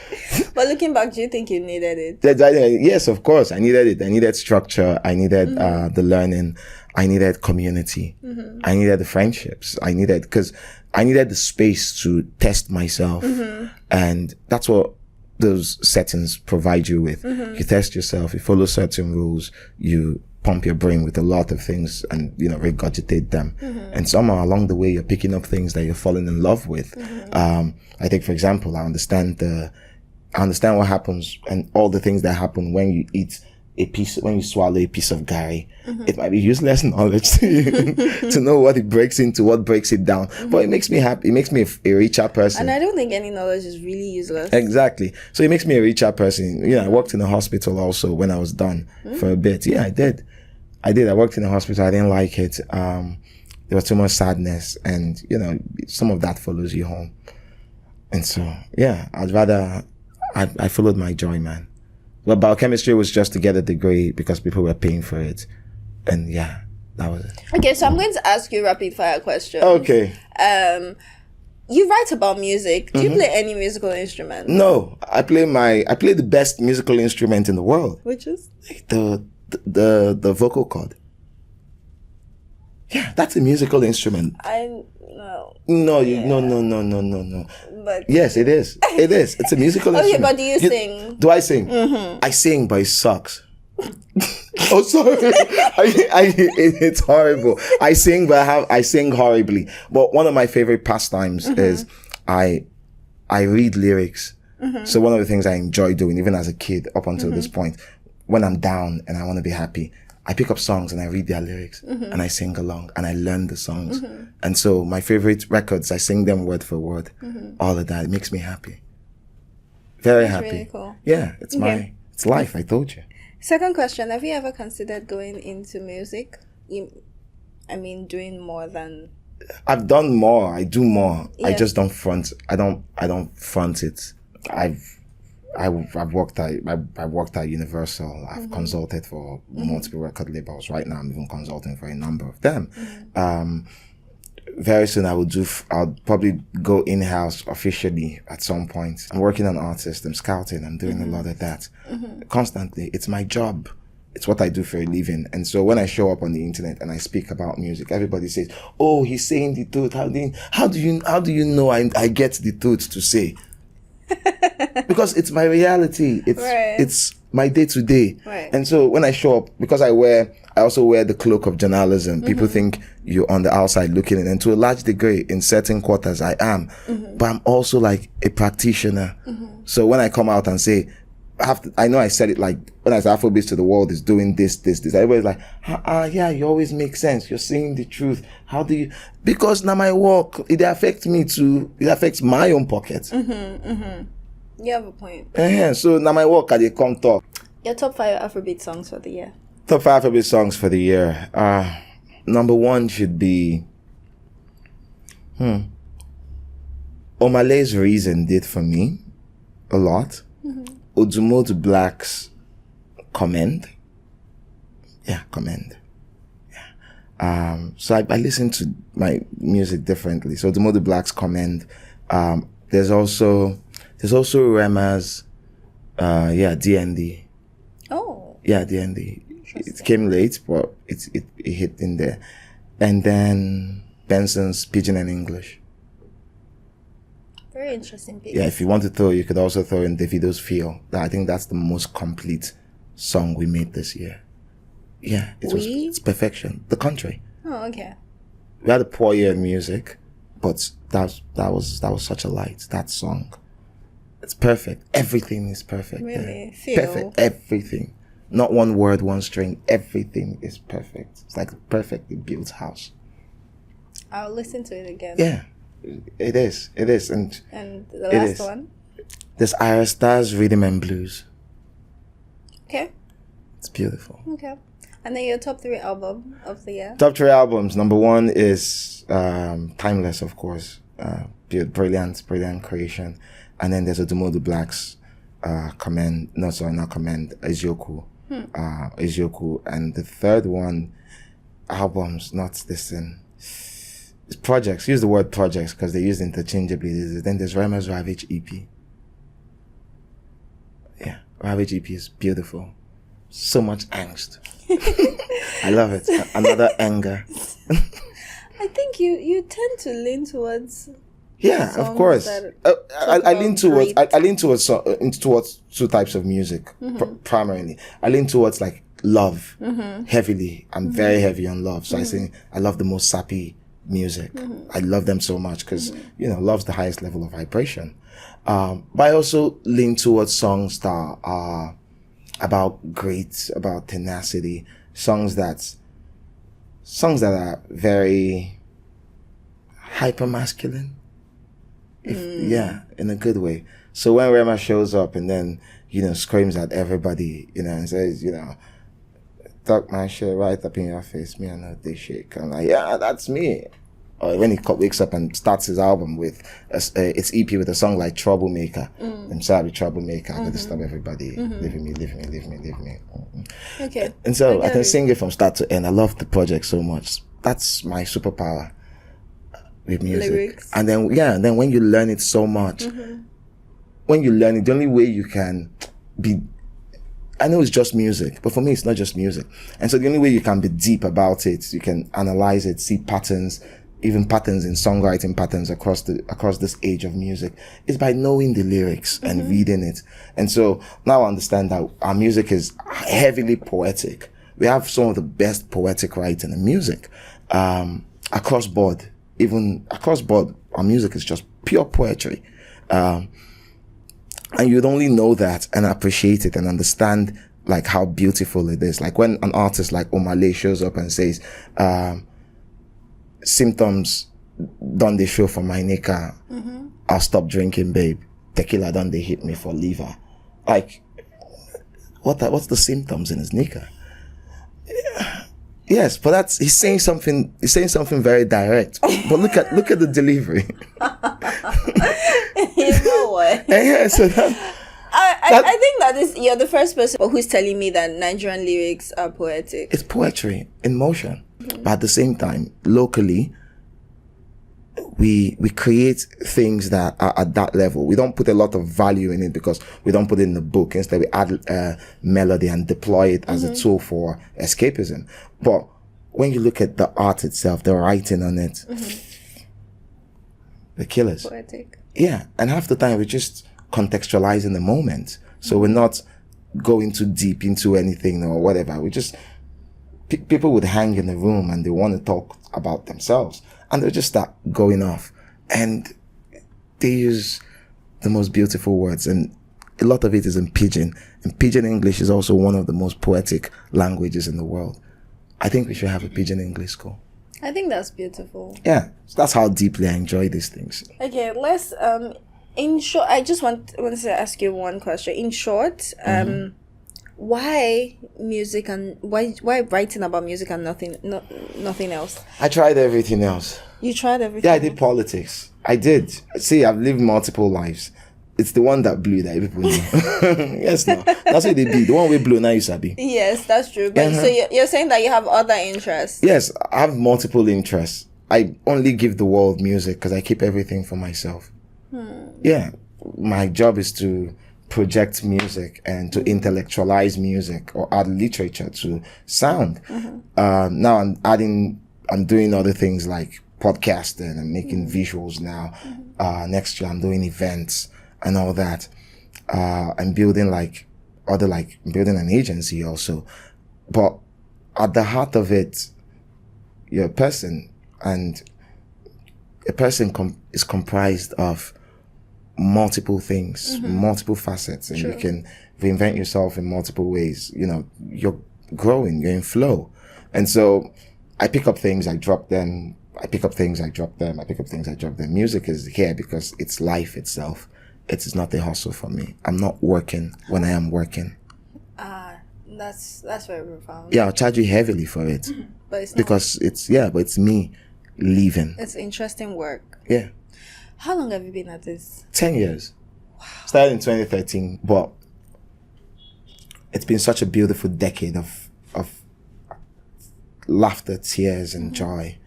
But looking back, do you think you needed it? Yes, of course. I needed it. I needed structure. I needed the learning. I needed community. I needed the friendships. Because I needed the space to test myself. And that's what those settings provide you with. You test yourself, you follow certain rules, you pump your brain with a lot of things and, you know, regurgitate them. And somehow along the way, you're picking up things that you're falling in love with. I think, for example, I understand what happens and all the things that happen when you when you swallow a piece of gari. It might be useless knowledge to you to know what it breaks into, what breaks it down. But it makes me happy. It makes me a richer person. And I don't think any knowledge is really useless. Exactly. So it makes me a richer person. You know, I worked in a hospital also when I was done for a bit. Yeah, I did. I worked in a hospital. I didn't like it. There was too much sadness and, you know, some of that follows you home. And so, yeah, I followed my joy, man. Well, biochemistry was just to get a degree because people were paying for it. And yeah, that was it. Okay, so I'm going to ask you rapid fire questions. Okay. You write about music. Do you play any musical instrument? No, I play the best musical instrument in the world. Which is? The vocal cord. Yeah, that's a musical instrument. No. But yes, it is. It is. It's a musical instrument. Okay, but do you sing? Do I sing? I sing, but it sucks. Oh, sorry. It's horrible. I sing, but I sing horribly. But one of my favorite pastimes is I read lyrics. So one of the things I enjoy doing, even as a kid, up until this point, when I'm down and I want to be happy, I pick up songs and I read their lyrics and I sing along and I learn the songs. And so my favorite records, I sing them word for word. All of that. It makes me happy. Very happy. Really cool. Yeah, it's life, I told you. Second question, have you ever considered going into music? Doing more than... I've done more. I do more. Yeah. I just don't front. I don't front it. I've worked at Universal. I've consulted for multiple record labels. Right now, I'm even consulting for a number of them. Very soon, I'll probably go in-house officially at some point. I'm working on artists. I'm scouting. I'm doing a lot of that constantly. It's my job. It's what I do for a living. And so when I show up on the internet and I speak about music, everybody says, "Oh, he's saying the truth. How do you know I get the truth to say?" Because it's my reality. It's my day to day. And so when I show up, because I also wear the cloak of journalism. People think you're on the outside looking in, and to a large degree, in certain quarters, I am. But I'm also like a practitioner. So when I come out and say, I know I said it like when I say Afrobeats to the world is doing this. Everybody's like, yeah, you always make sense. You're saying the truth. How do you? Because now my work, it affects me too. It affects my own pocket. You have a point. So now my work, I come talk. Your top 5 Afrobeat songs for the year. Top 5 Afrobeat songs for the year. Number 1 should be Omalé's Reason did for me a lot. Odumodu Black's Commend. Yeah, Commend. Yeah. So I listen to my music differently. So Odumodu Black's Commend. There's also Rema's DND. Oh. Yeah, DND. It came late, but it hit in there. And then Benson's Pidgin and English. Very interesting piece. Yeah, if you want to throw, you could also throw in Davido's Feel. I think that's the most complete song we made this year. Yeah, it's perfection. The country. Oh, okay. We had a poor year in music, but that was such a light. That song, it's perfect. Everything is perfect. Really? Feel. Perfect. Everything. Not one word, one string. Everything is perfect. It's like a perfectly built house. I'll listen to it again. Yeah, it is. It is. And the last one? There's Ira Star's Rhythm and Blues. Okay. It's beautiful. Okay. And then your top 3 album of the year? Top 3 albums. Number 1 is Timeless, of course. Brilliant creation. And then there's Odumodu Black's Ezioku. Ezioku. And the third one, albums, not listen. It's projects. Use the word projects because they use interchangeably. Then there's Rema's Ravage EP. Yeah, Ravage EP is beautiful. So much angst. I love it. Another anger. I think you tend to lean towards. Yeah, of course. I lean towards towards 2 types of music primarily. I lean towards like love heavily. I'm very heavy on love, so I say I love the most sappy music. I love them so much because love's the highest level of vibration. But I also lean towards songs that are about grit, about tenacity, songs that are very hyper masculine. In a good way. So when Rema shows up and then, screams at everybody, and says, talk my shit right up in your face, me, I know this shit. I'm like, yeah, that's me. Or when he wakes up and starts his album with its EP with a song like Troublemaker. I'm sorry, Troublemaker. I'm going to stop everybody. Leave me. Okay. And so I can sing it from start to end. I love the project so much. That's my superpower with music. Lyrics. And then when you learn it so much, when you learn it, the only way you can be, I know it's just music, but for me, it's not just music. And so the only way you can be deep about it, you can analyze it, see patterns, even patterns in songwriting patterns across this age of music, is by knowing the lyrics and reading it. And so now I understand that our music is heavily poetic. We have some of the best poetic writing in music, across board. Even across board, our music is just pure poetry. And you'd only know that and appreciate it and understand like how beautiful it is. Like when an artist like Omale shows up and says, symptoms done the show for my nigga. I'll stop drinking, babe. Tequila done they hit me for liver. Like, what's the symptoms in his nigga? Yes, but he's saying something very direct. But look at the delivery. You know what? Yeah, so I think that you're the first person who's telling me that Nigerian lyrics are poetic. It's poetry in motion. But at the same time, locally, we create things that are at that level. We don't put a lot of value in it because we don't put it in the book. Instead, we add melody and deploy it as a tool for escapism. But when you look at the art itself, the writing on it, the killers. Poetic. Yeah, and half the time we're just contextualizing the moment. So we're not going too deep into anything or whatever. We just... people would hang in the room and they want to talk about themselves and they'll just start going off and they use the most beautiful words, and a lot of it is in pidgin, and pidgin English is also one of the most poetic languages in the world. I think we should have a pidgin English school. I think that's beautiful. Yeah, so that's how deeply I enjoy these things. Okay, let's in short, I just wanted to ask you one question. In short, why music and why writing about music and nothing else? I tried everything else. You tried everything? Yeah, I did politics. I did. See, I've lived multiple lives. It's the one that blew that people know. Yes, no. That's what they do. The one we blew, now you sabi. Yes, that's true. But so you're saying that you have other interests? Yes, I have multiple interests. I only give the world music because I keep everything for myself. Yeah, my job is to project music and to intellectualize music or add literature to sound. Now I'm doing other things like podcasting and making visuals now. Next year I'm doing events and all that. I'm building building an agency also. But at the heart of it, you're a person, and a person is comprised of multiple things, multiple facets, and you can reinvent yourself in multiple ways. You know, you're growing, you're in flow. And so I pick up things, I drop them. I pick up things, I drop them. I pick up things, I drop them. Music is here because it's life itself. It is not a hustle for me. I'm not working when I am working. That's very profound. Yeah, I'll charge you heavily for it. But it's not. Because it's me leaving. It's interesting work. Yeah. How long have you been at this? 10 years. Wow. Started in 2013, but it's been such a beautiful decade of laughter, tears, and joy,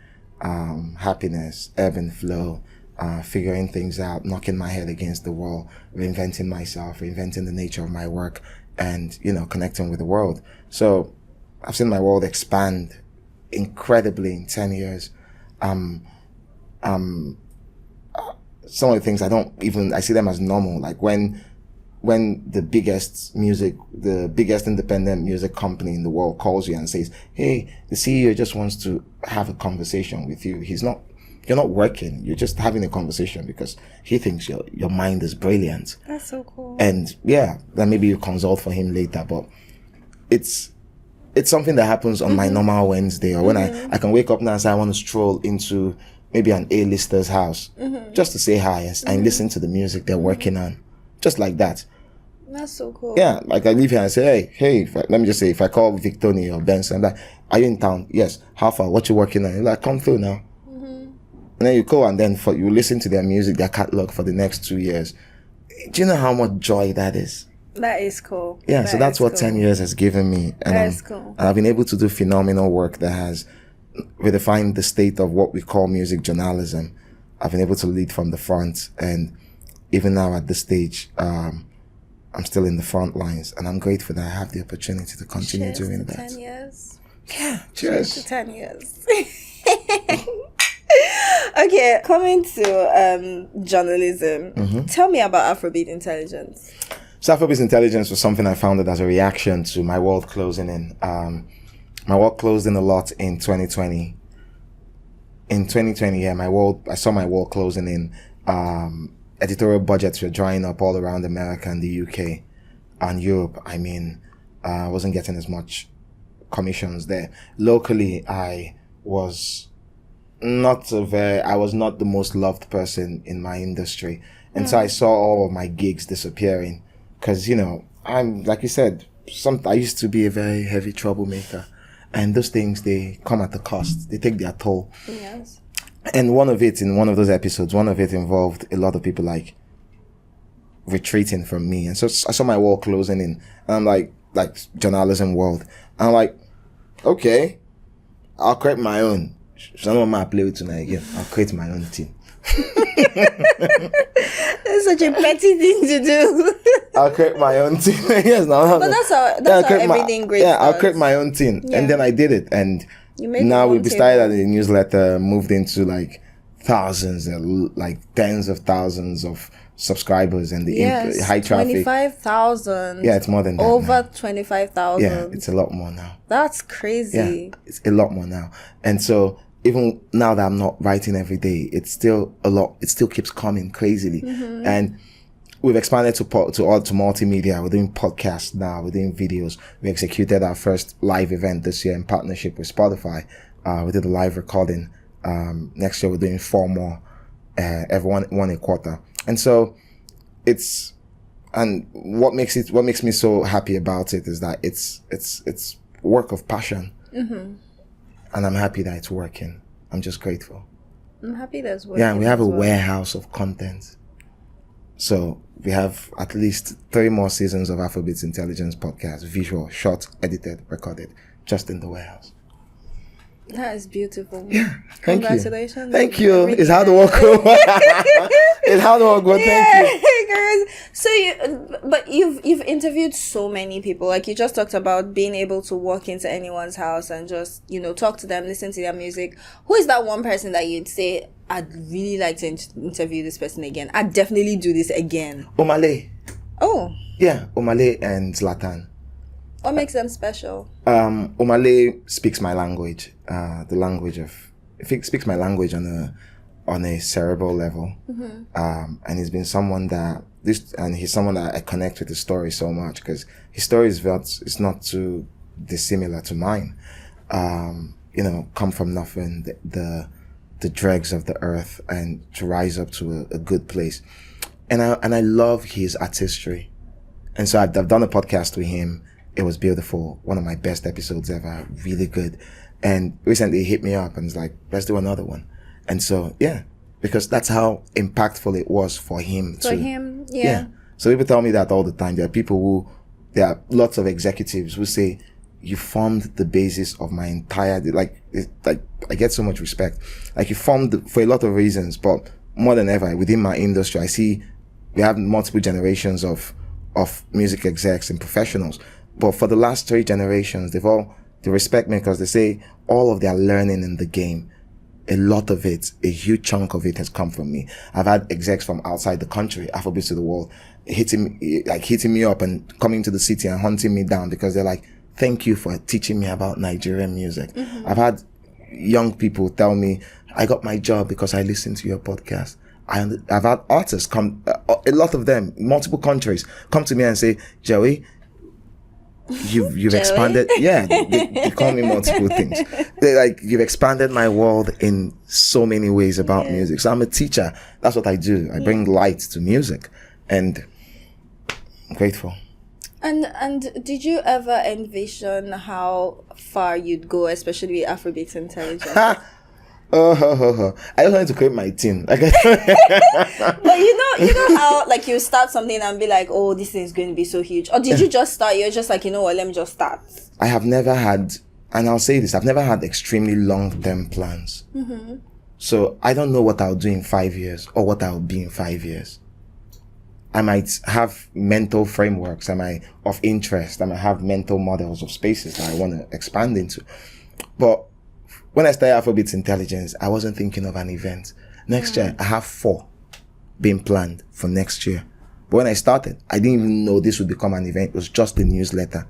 happiness, ebb and flow, figuring things out, knocking my head against the wall, reinventing myself, reinventing the nature of my work, and, connecting with the world. So I've seen my world expand incredibly in 10 years. Some of the things I see them as normal. Like when the biggest independent music company in the world calls you and says, hey, the CEO just wants to have a conversation with you. You're not working. You're just having a conversation because he thinks your mind is brilliant. That's so cool. And yeah, then maybe you consult for him later, but it's something that happens on my normal Wednesday, or when I can wake up now and say I want to stroll into maybe an A-lister's house just to say hi and listen to the music they're working on. Just like that. That's so cool. Yeah, like I leave here and say, hey, let me just say, if I call Victoria or Benson, I'm like, are you in town? Yes. How far? What you working on? You're like, come through now. And then you go and then you listen to their music, their catalog for the next 2 years. Do you know how much joy that is? That is cool. Yeah, so that's what 10 years has given me. And that is cool. And I've been able to do phenomenal work that has redefined the state of what we call music journalism. I've been able to lead from the front, and even now at this stage, I'm still in the front lines, and I'm grateful that I have the opportunity to continue doing that. 10 years. Yeah, cheers. To 10 years. Okay, coming to journalism, tell me about Afrobeat intelligence. So Afrobeat intelligence was something I founded as a reaction to my world closing in. My world closed in a lot in 2020. In 2020, yeah, I saw my world closing in. Editorial budgets were drying up all around America and the UK and Europe. I mean, I wasn't getting as much commissions there. Locally, I was not the most loved person in my industry. And so I saw all of my gigs disappearing because, I'm, like you said, I used to be a very heavy troublemaker, and those things, they come at a cost. They take their toll. Yes. And in one of those episodes, involved a lot of people like retreating from me. And so I saw my wall closing in, and I'm like journalism world. And I'm like, okay, I'll create my own. So I'm not play with tonight again. I'll create my own team. That's such a petty thing to do. I'll create my own team. Yes, no. But that's how everything great Yeah, starts. I'll create my own team. Yeah. And then I did it. And now we started at the newsletter, moved into like thousands, like tens of thousands of subscribers, and the high traffic. 25,000. Yeah, it's more than that. Over 25,000. Yeah, it's a lot more now. That's crazy. Yeah, it's a lot more now. And so even now that I'm not writing every day, it's still a lot. It still keeps coming crazily. And we've expanded to multimedia. We're doing podcasts now. We're doing videos. We executed our first live event this year in partnership with Spotify. We did a live recording. Next year we're doing 4 more. Everyone one a quarter. And so what makes me so happy about it is that it's work of passion. And I'm happy that it's working. I'm just grateful. I'm happy that it's working. Yeah, and we have a warehouse of content. So we have at least 3 more seasons of Afrobeats Intelligence podcast, visual, shot, edited, recorded, just in the warehouse. That is beautiful. Yeah, Congratulations. Thank you. It's hard work. It's hard work, but thank you. So you've interviewed so many people. Like you just talked about being able to walk into anyone's house and just, talk to them, listen to their music. Who is that one person that you'd say, I'd really like to interview this person again? I'd definitely do this again. Omale. Oh. Yeah, Omale and Zlatan. What makes them special? Omale speaks my language. Speaks my language on a cerebral level. And he's been someone that he's someone that I connect with his story so much because his story is not too dissimilar to mine. Come from nothing, the dregs of the earth, and to rise up to a good place. And I love his artistry. And so I've done a podcast with him. It was beautiful. One of my best episodes ever. Really good. And recently he hit me up and was like, let's do another one. And so, yeah, because that's how impactful it was for him. Yeah. So people tell me that all the time. There are lots of executives who say, you formed the basis of my entire, I get so much respect. Like you formed for a lot of reasons, but more than ever within my industry, I see we have multiple generations of music execs and professionals. But for the last 3 generations, they respect me because they say all of their learning in the game, a lot of it, a huge chunk of it has come from me. I've had execs from outside the country, Afrobeats to the world, hitting me up and coming to the city and hunting me down because they're like, thank you for teaching me about Nigerian music. I've had young people tell me, I got my job because I listened to your podcast. I've had artists come, a lot of them, multiple countries, come to me and say, Joey, you've expanded. Yeah, they call me multiple things. You've expanded my world in so many ways about music. So I'm a teacher. That's what I do. I bring light to music, and I'm grateful. And did you ever envision how far you'd go, especially with Afrobeat Intelligence? I just wanted to create my team. But you know how you start something and be like, oh, this thing is going to be so huge. Or did you just start? You're just like, you know what, let me just start. I have never had, and I'll say this, I've never had extremely long-term plans. So I don't know what I'll do in 5 years or what I'll be in 5 years. I might have mental frameworks. I might of interest. I might have mental models of spaces that I want to expand into. But when I started Afrobeats Intelligence, I wasn't thinking of an event. Next year, I have 4 being planned for next year. But when I started, I didn't even know this would become an event. It was just a newsletter.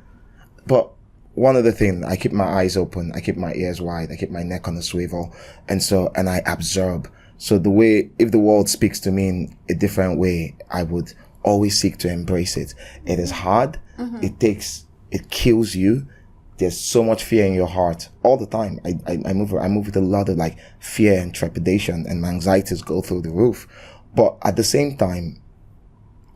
But one other thing, I keep my eyes open. I keep my ears wide. I keep my neck on a swivel. And I absorb. So if the world speaks to me in a different way, I would always seek to embrace it. It is hard. It kills you. There's so much fear in your heart all the time. I move with a lot of fear and trepidation, and my anxieties go through the roof. But at the same time,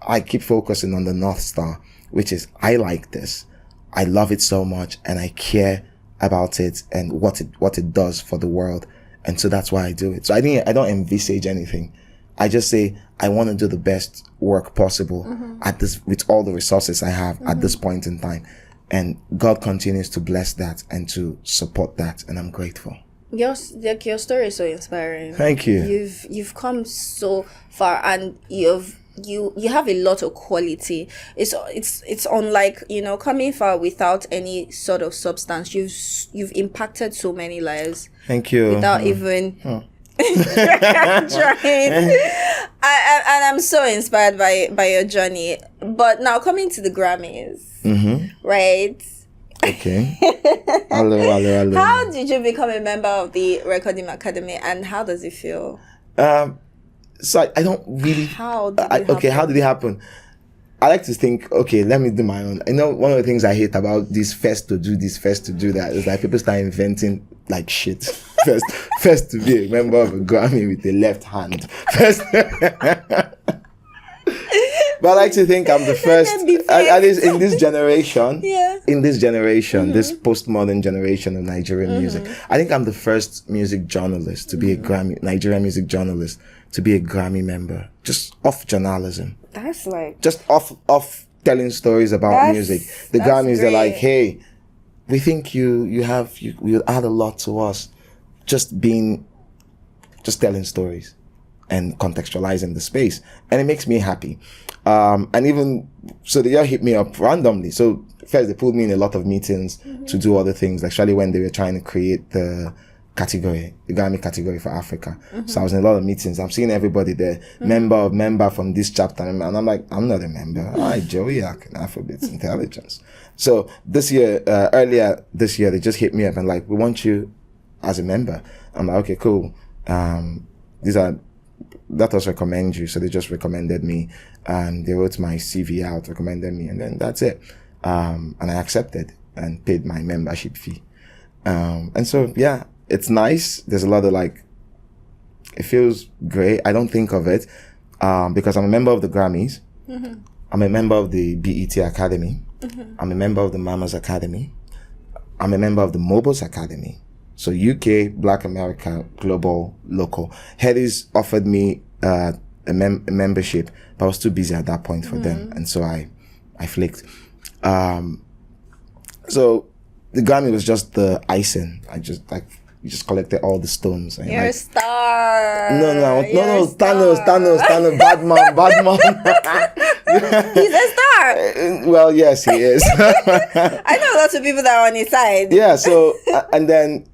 I keep focusing on the North Star, which is I like this. I love it so much and I care about it and what it does for the world. And so that's why I do it. So I don't envisage anything. I just say, I want to do the best work possible with all the resources I have at this point in time. And God continues to bless that and to support that, and I'm grateful. Your story is so inspiring. Thank you. You've come so far, and you have a lot of quality. It's unlike coming far without any sort of substance. You've impacted so many lives. Thank you. Without even trying. And I'm so inspired by your journey. But now coming to the Grammys. Right? Okay. Hello. How did you become a member of the Recording Academy, and how does it feel? So I don't really. How did it happen? I like to think, okay, let me do my own. I know one of the things I hate about this first to do this, first to do that is people start inventing shit. First to be a member of a Grammy with the left hand. First. But I like to think I'm the first, at least in this generation, this postmodern generation of Nigerian music. I think I'm the first music journalist to be a Nigerian music journalist to be a Grammy member, just off journalism. That's just off telling stories about music. The Grammys, they're like, hey, we think you add a lot to us, just telling stories and contextualizing the space, and it makes me happy. And even so, the year hit me up randomly. So first they pulled me in a lot of meetings to do other things, actually when they were trying to create the Grammy category for Africa. So I was in a lot of meetings. I'm seeing everybody there, member from this chapter, and I'm like, I'm not a member. I Joey Akan, Afrobeats Intelligence. So this year, earlier this year, they just hit me up and like, we want you as a member. I'm like, okay, cool. Let us recommend you. So they just recommended me, and they wrote my CV out, recommended me, and then that's it. And I accepted and paid my membership fee. And so, yeah, it's nice. There's a lot of like, it feels great. I don't think of it, because I'm a member of the Grammys. I'm a member of the BET Academy. I'm a member of the Mamas Academy. I'm a member of the Mobos Academy. So UK, Black America, Global, Local. Headies offered me a membership, but I was too busy at that point for them. And so I flicked. So the Grammy was just the icing. You just collected all the stones. And You're a star. No, Thanos, bad man. He's a star. Well, yes, he is. I know lots of people that are on his side. Yeah, so, and then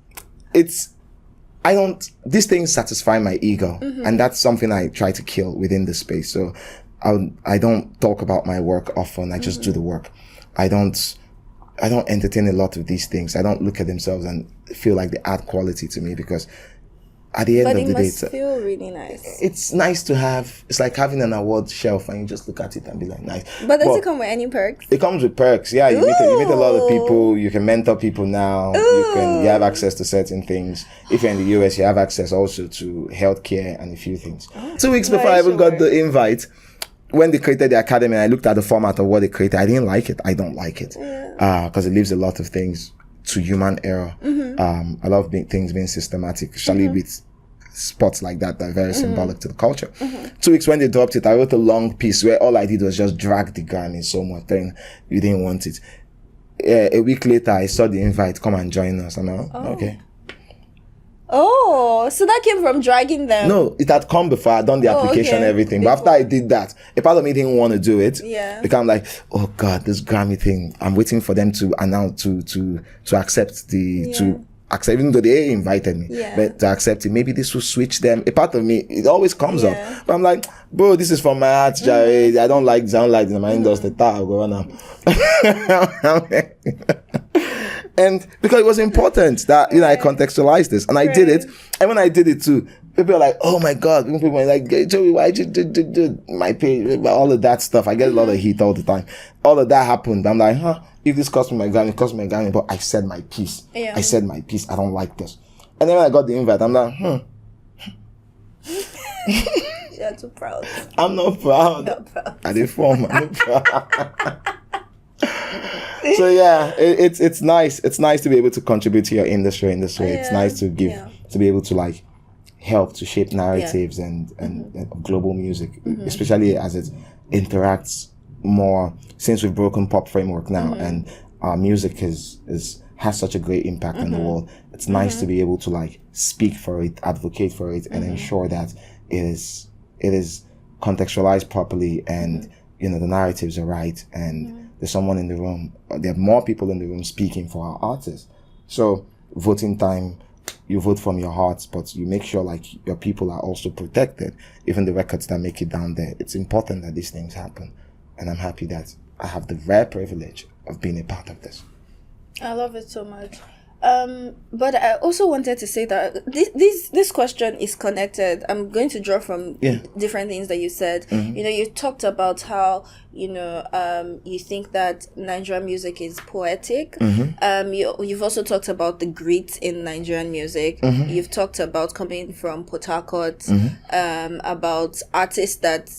these things satisfy my ego, and that's something I try to kill within the space. So I don't talk about my work often. I just do the work. I don't entertain a lot of these things. I don't look at themselves and feel like they add quality to me, because at the end of the day, it must feel really nice. It's nice to have. It's like having an award shelf and you just look at it and be like, nice. But does it come with any perks? It comes with perks. Yeah, you meet a lot of people. You can mentor people now. You have access to certain things. If you're in the US, you have access also to healthcare and a few things. 2 weeks before I even got the invite, when they created the academy, I looked at the format of what they created. I didn't like it. I don't like it, because it leaves a lot of things to human error. I love things being systematic, especially with spots like that are very symbolic to the culture. 2 weeks when they dropped it, I wrote a long piece where all I did was just drag the Grammy so much, then you didn't want it. A week later, I saw the invite, come and join us. I'm like, okay. Oh, so that came from dragging them. No, it had come before. I'd done the application and everything. But after I did that, a part of me didn't want to do it. Yeah. Because I'm like, oh God, this Grammy thing. I'm waiting for them to announce, to accept to accept, even though they invited me, but to accept it. Maybe this will switch them. A part of me, it always comes up. But I'm like, bro, this is from my heart, Jared. I don't like the mind does the tag go on. And because it was important that, I contextualized this, and I did it. And when I did it too, people are like, oh my God, people are like, hey, Joey, why did you do my page, all of that stuff. I get a lot of heat all the time. All of that happened. I'm like, if this cost me my Grammy, it cost me my Grammy, but I said my piece. I said my piece. I don't like this. And then when I got the invite, I'm like, You're too proud. I'm not proud. I did form. I'm not proud. So yeah, it's nice. It's nice to be able to contribute to your industry in this way. It's nice to give, to be able to like help to shape narratives and global music, especially as it interacts more since we've broken pop framework now, and our music has such a great impact on the world. It's nice to be able to like speak for it, advocate for it, and ensure that it is contextualized properly, and the narratives are right, and there's someone in the room. There are more people in the room speaking for our artists. So voting time, you vote from your hearts, but you make sure like your people are also protected, even the records that make it down there. It's important that these things happen, and I'm happy that I have the rare privilege of being a part of this. I love it so much. But I also wanted to say that this question is connected. I'm going to draw from different things that you said. You talked about how you think that Nigerian music is poetic. You've also talked about the grit in Nigerian music. You've talked about coming from Port Harcourt, about artists that,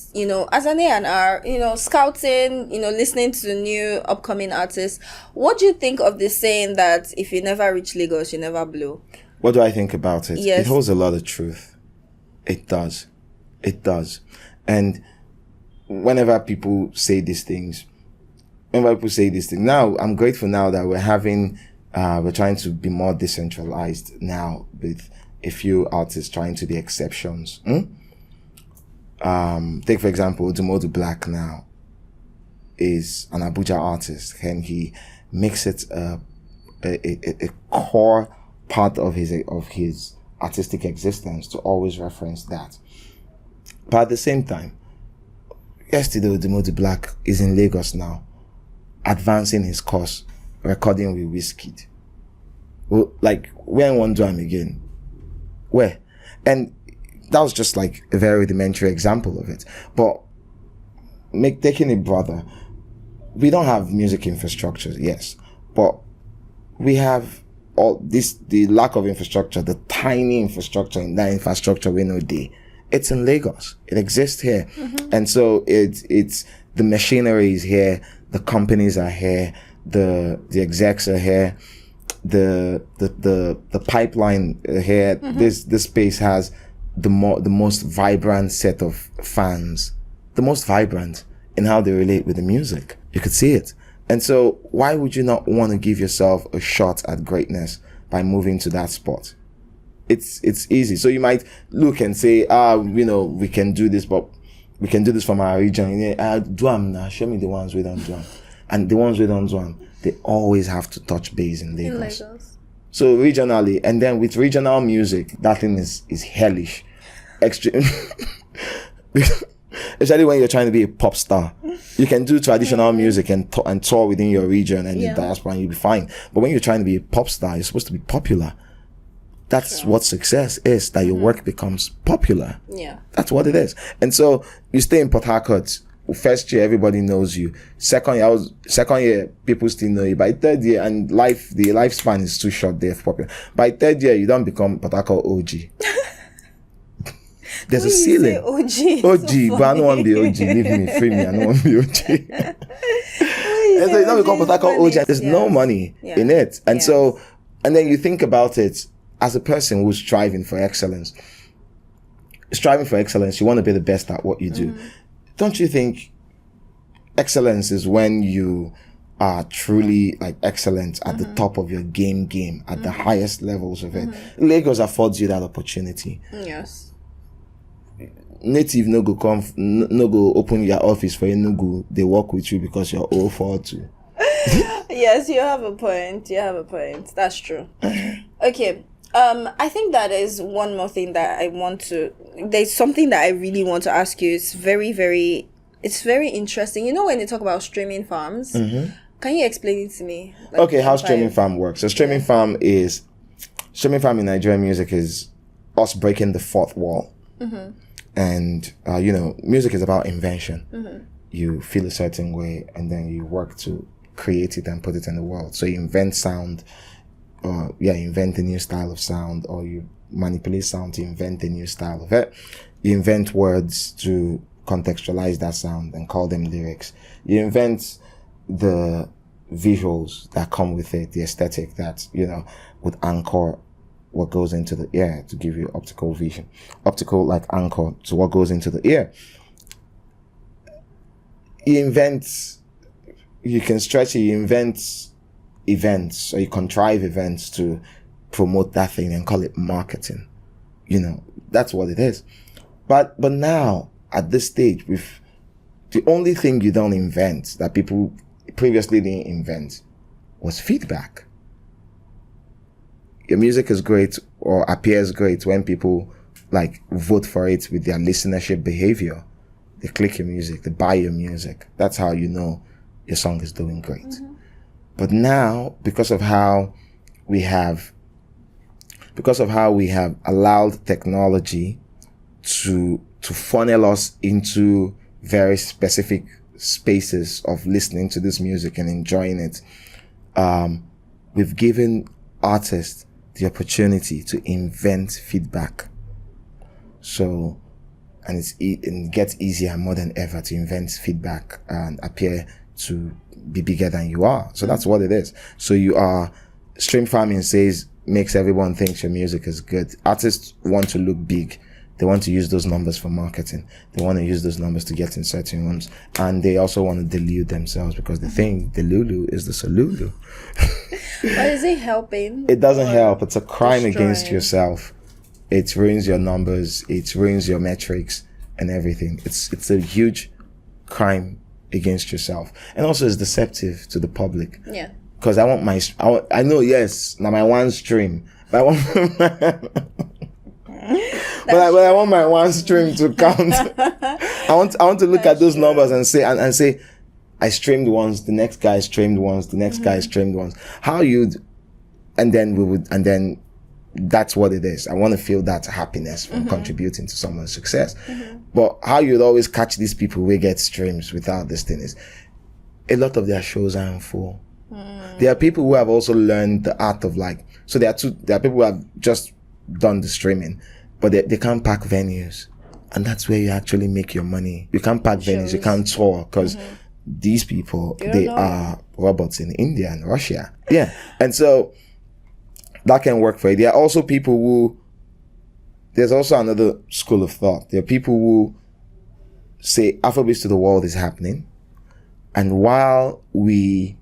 as an A&R, scouting, listening to new upcoming artists. What do you think of this saying that if you never reach Lagos, you never blow? What do I think about it? Yes. It holds a lot of truth. It does. And whenever people say these things, now I'm grateful now that we're having We're trying to be more decentralized now, with a few artists trying to be exceptions. Take for example, Dumodu Black now is an Abuja artist, and he makes it a core part of his artistic existence to always reference that. But at the same time, yesterday Dumodu Black is in Lagos now, advancing his course, recording with Wizkid. Well, like, when one do him again? Where? And that was just like a very rudimentary example of it. But taking it broader, we don't have music infrastructure, yes, but we have all this, the lack of infrastructure, the tiny infrastructure in that infrastructure we know day. It's in Lagos. It exists here. And so it's the machinery is here, the companies are here, the execs are here, the pipeline here. This space has the most vibrant set of fans, the most vibrant in how they relate with the music. You could see it. And so why would you not want to give yourself a shot at greatness by moving to that spot? It's easy. So you might look and say, we can do this, but we can do this from our region. Duam now, show me the ones we don't do. And the ones we don't do, they always have to touch base in Lagos. So regionally, and then with regional music, that thing is hellish. Extreme. Especially when you're trying to be a pop star. You can do traditional music and tour within your region and the diaspora, and you'll be fine. But when you're trying to be a pop star, you're supposed to be popular. That's what success is, that your work becomes popular. Yeah. That's what it is. And so you stay in Port Harcourt. First year, everybody knows you. Second year, people still know you. By third year, and the lifespan is too short there for popular. By third year, you don't become Port Harcourt OG. There's a ceiling. OG, but I don't want to be OG. Leave me, free me. I don't want to be OG. And so you don't become Port Harcourt OG. There's no money in it. And so, and then you think about it as a person who's striving for excellence. You want to be the best at what you do. Don't you think excellence is when you are truly like excellent at the top of your game, at the highest levels of it? Lagos affords you that opportunity. Yes. Native no go open your office for you, they work with you because you're 042. Yes, you have a point. That's true. Okay. I think that is one more thing that there's something that I really want to ask you. It's very, very interesting. You know, when they talk about streaming farms, can you explain it to me? Like, okay, how streaming farm works. So streaming farm in Nigerian music is us breaking the fourth wall. And, music is about invention. You feel a certain way and then you work to create it and put it in the world. So you invent sound, invent a new style of sound, or you manipulate sound to invent a new style of it. You invent words to contextualize that sound and call them lyrics. You invent the visuals that come with it, the aesthetic that, would anchor what goes into the ear to give you optical vision. Optical like anchor to what goes into the ear. You can stretch it, you invent events, or you contrive events to promote that thing and call it marketing. That's what it is. But now, at this stage, with the only thing you don't invent that people previously didn't invent was feedback. Your music is great or appears great when people vote for it with their listenership behavior. They click your music, they buy your music. That's how you know your song is doing great. But now, because of how we have allowed technology to funnel us into very specific spaces of listening to this music and enjoying it, we've given artists the opportunity to invent feedback. So, and it gets easier more than ever to invent feedback and appear to be bigger than you are. So that's what it is. So stream farming makes everyone think your music is good. Artists want to look big They want to use those numbers for marketing. They want to use those numbers to get in certain rooms. And they also want to delude themselves because they think the Lulu is the Salulu. But is it helping? It doesn't help. It's a crime destroying? against yourself. It ruins your numbers. It ruins your metrics and everything. It's a huge crime against yourself. And also it's deceptive to the public. Yeah. Because I know, yes, now my one stream. But I want but I want my one stream to count. I want to look at those numbers and say and say I streamed once, the next guy streamed once, the next guy streamed once. And then that's what it is. I want to feel that happiness from contributing to someone's success. But how you'd always catch these people who get streams without this thing is a lot of their shows aren't full. There are people who have also learned the art of so there are people who have just done the streaming, but they can't pack venues. And that's where you actually make your money. You can't pack venues, you can't tour, because these people, they are robots in India and Russia. Yeah. And so that can work for you. There are also people who, there's also another school of thought. There are people who say Afrobeats to the world is happening. And while we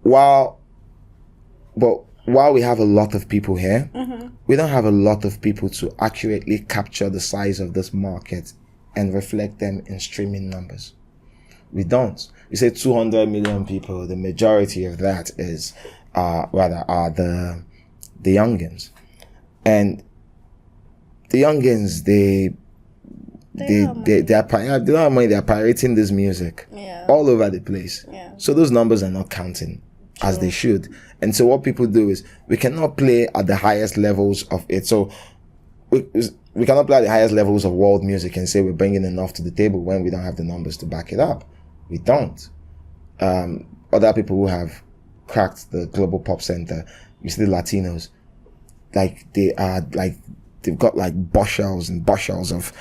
have a lot of people here, we don't have a lot of people to accurately capture the size of this market and reflect them in streaming numbers. We don't. We say 200 million people. The majority of that is, are the youngins. And the youngins, they are money. They're pirating this music all over the place. Yeah. So those numbers are not counting as they should. And so what people do is we cannot play at the highest levels of it. So we cannot play at the highest levels of world music and say we're bringing enough to the table when we don't have the numbers to back it up. We don't. Other people who have cracked the global pop center, you see the Latinos, they've got bushels and bushels of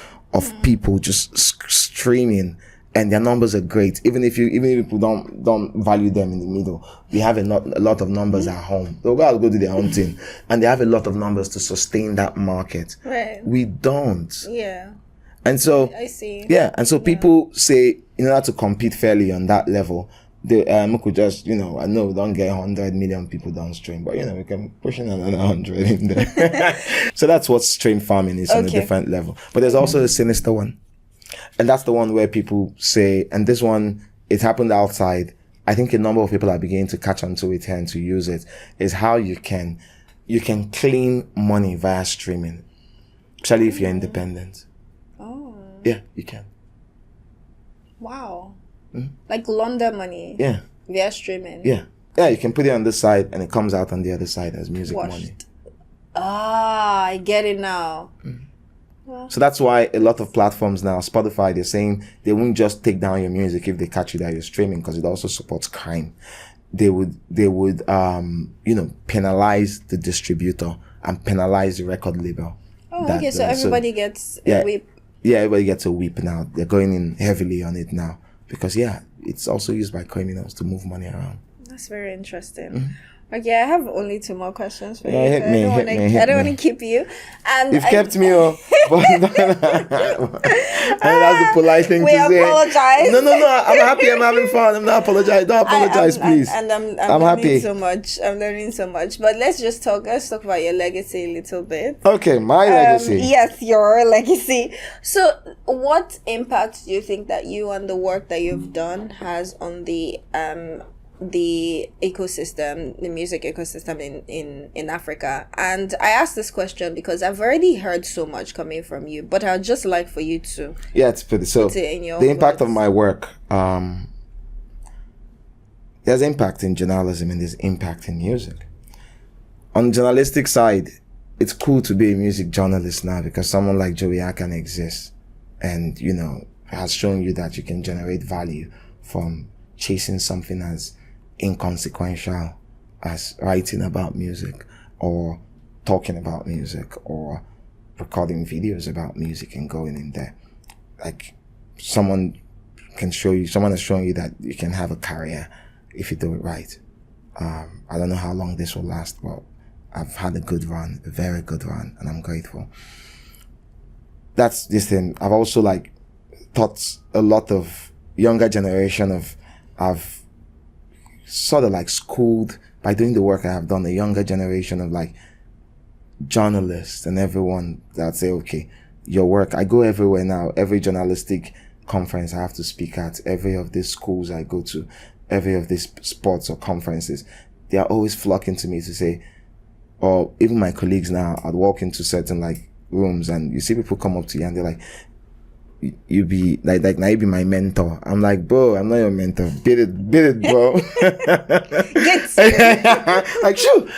people just streaming, and their numbers are great. Even if people don't value them in the middle, they have a lot of numbers at home. They'll go do their own thing, and they have a lot of numbers to sustain that market. Right. We don't. Yeah. And so I see. Yeah, and so people say in order to compete fairly on that level, we could just, I know we don't get 100 million people downstream, but we can push in another 100 in there. So that's what stream farming is on a different level. But there's also a sinister one. And that's the one where people say, and this one, it happened outside. I think a number of people are beginning to catch on to it and to use it, is how you can clean money via streaming, especially if you're independent. Oh. Yeah, you can. Wow. Like launder money. Yeah. Via streaming. Yeah. Yeah, you can put it on this side and it comes out on the other side as music money. Ah, I get it now. Well. So that's why a lot of platforms now, Spotify, they're saying they won't just take down your music if they catch you that you're streaming, because it also supports crime. They would penalize the distributor and penalize the record label. Oh, okay. So everybody gets a whip. Yeah, everybody gets a whip now. They're going in heavily on it now. Because it's also used by criminals to move money around. That's very interesting. Okay, I have only 2 more questions for you. Hit me. I don't want to keep you. And you've kept me up. And that's the polite thing to say. We apologize. No. I'm happy. I'm having fun. I'm not apologizing. Don't apologize, please. I'm happy. Learning so much. I'm learning so much. But let's talk about your legacy a little bit. Okay, my legacy. Yes, your legacy. So, what impact do you think that you and the work that you've done has on the ecosystem, the music ecosystem in Africa? And I asked this question because I've already heard so much coming from you, but I'd just like for you to it's pretty. So put it in your the impact words. of my work, there's impact in journalism and there's impact in music. On the journalistic side, it's cool to be a music journalist now because someone like Joey Akan exists and has shown you that you can generate value from chasing something as inconsequential as writing about music or talking about music or recording videos about music and going in there. Like someone has shown you that you can have a career if you do it right. I don't know how long this will last, but I've had a good run, a very good run, and I'm grateful. that's this thing. I've also like taught a lot of younger generation I've sort of like schooled by doing the work I have done, a younger generation of like journalists and everyone that say, okay, your work, I go everywhere now, every journalistic conference I have to speak at, every of these schools I go to, every of these sports or conferences, they are always flocking to me to say, or even my colleagues now, I'd walk into certain like rooms and you see people come up to you and they're like, you be like now you be my mentor. I'm like, bro, I'm not your mentor. Beat it, bro. Like, shoot.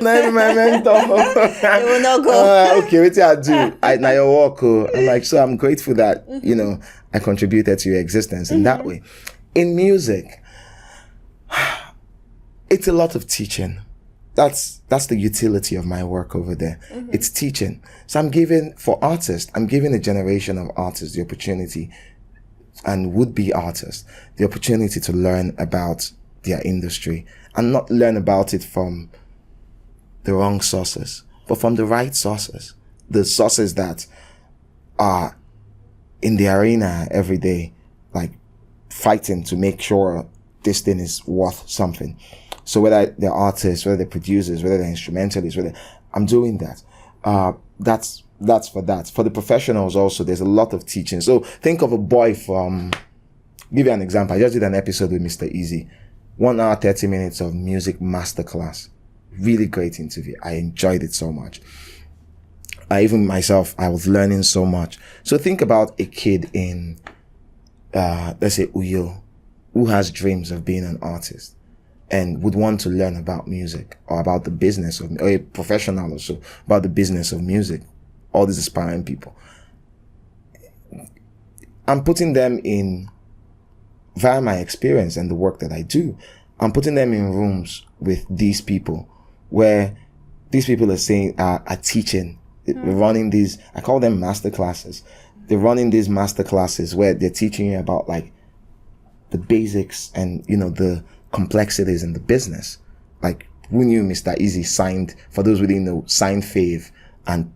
Now you be my mentor. You will not go. Okay, what I do? Now you walk. I'm like, so I'm grateful that, you know, I contributed to your existence in that way. In music, it's a lot of teaching. That's the utility of my work over there. It's teaching. So I'm giving a generation of artists the opportunity, and would-be artists, the opportunity to learn about their industry, and not learn about it from the wrong sources, but from the right sources. The sources that are in the arena every day, like fighting to make sure this thing is worth something. So whether they're artists, whether they're producers, whether they're instrumentalists, I'm doing that. That's for that. For the professionals also, there's a lot of teaching. So think of a boy give you an example. I just did an episode with Mr. Easy. 1 hour, 30 minutes of music masterclass. Really great interview. I enjoyed it so much. Even myself, I was learning so much. So think about a kid in, let's say Uyo, who has dreams of being an artist and would want to learn about music or about the business of, or a professional also, about the business of music, all these aspiring people. I'm putting them in, via my experience and the work that I do, I'm putting them in rooms with these people where these people are saying, are teaching, running these, I call them master classes. They're running these master classes where they're teaching you about like the basics and, you know, the complexities in the business. Like, who knew Mr. Easy signed, for those who didn't know, signed Fave and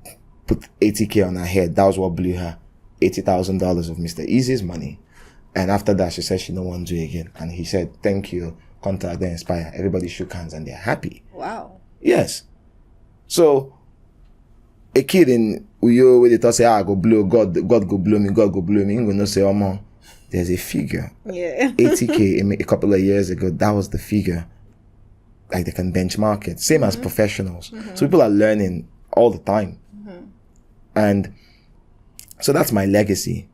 put 80K on her head. That was what blew her. $80,000 of Mr. Easy's money. And after that, she said she don't want to do it again. And he said, thank you, contact the Inspire. Everybody shook hands and they're happy. Wow. Yes. So, a kid in Uyo, where they thought, say, go blow, God go blow me, God go blow me. You're going to say, oh, there's a figure. Yeah. 80K a couple of years ago, that was the figure. Like they can benchmark it. Same as professionals. So people are learning all the time. And so that's my legacy.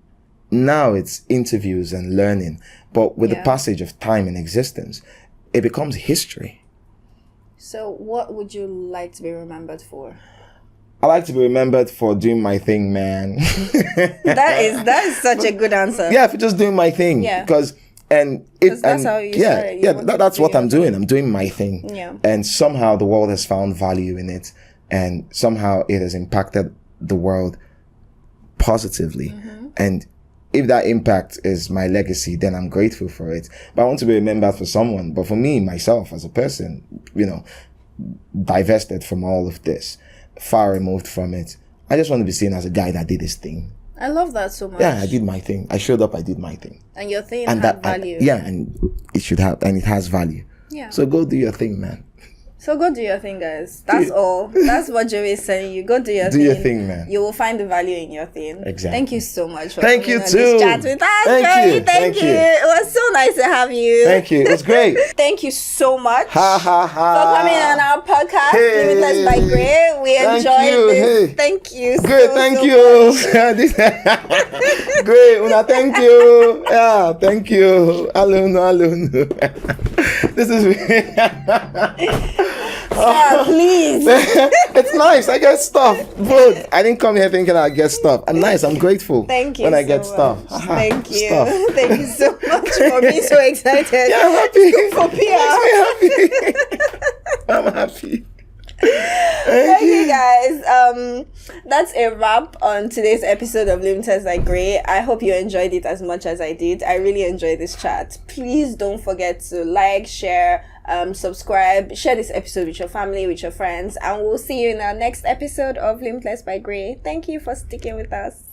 Now it's interviews and learning. But with the passage of time and existence, it becomes history. So what would you like to be remembered for? I like to be remembered for doing my thing, man. That is such a good answer. Yeah, for just doing my thing. Yeah. Because that's how you started. That's what I'm doing. I'm doing my thing. Yeah. And somehow the world has found value in it, and somehow it has impacted the world positively. And if that impact is my legacy, then I'm grateful for it. But I want to be remembered for someone. But for me, myself, as a person, you know, divested from all of this, far removed from it, I just want to be seen as a guy that did his thing. I love that so much. Yeah, I did my thing. I showed up, I did my thing. And your thing And had value. And it should have, and it has value. Yeah. So go do your thing, man. So go do your thing, guys. That's all. That's what Joey is saying. You go do your thing. Do your thing, man. You will find the value in your thing. Exactly. Thank you so much for Thank coming you on too. this chat with us, Thank Joey. you. Thank you. It was so nice to have you. Thank you. It was great. Thank you so much Ha ha ha. for coming on our podcast, Hey. Limitless by Gray. We Thank enjoyed you. this. Hey. Thank you. Great, so, thank so you. much. Great, Una, thank you. Yeah, thank you. Alone. This is Please. It's nice. I get stuff. But I didn't come here thinking I'd get stuff. I'm nice. I'm grateful. Thank you when I so get much. stuff. Thank you. Stuff. Thank you so much for being so excited. Yeah, I'm happy. For PR. Makes me happy. I'm happy. Okay, guys. That's a wrap on today's episode of Limitless by Gray. I hope you enjoyed it as much as I did. I really enjoyed this chat. Please don't forget to like, share, subscribe, share this episode with your family, with your friends, and we'll see you in our next episode of Limitless by Gray. Thank you for sticking with us.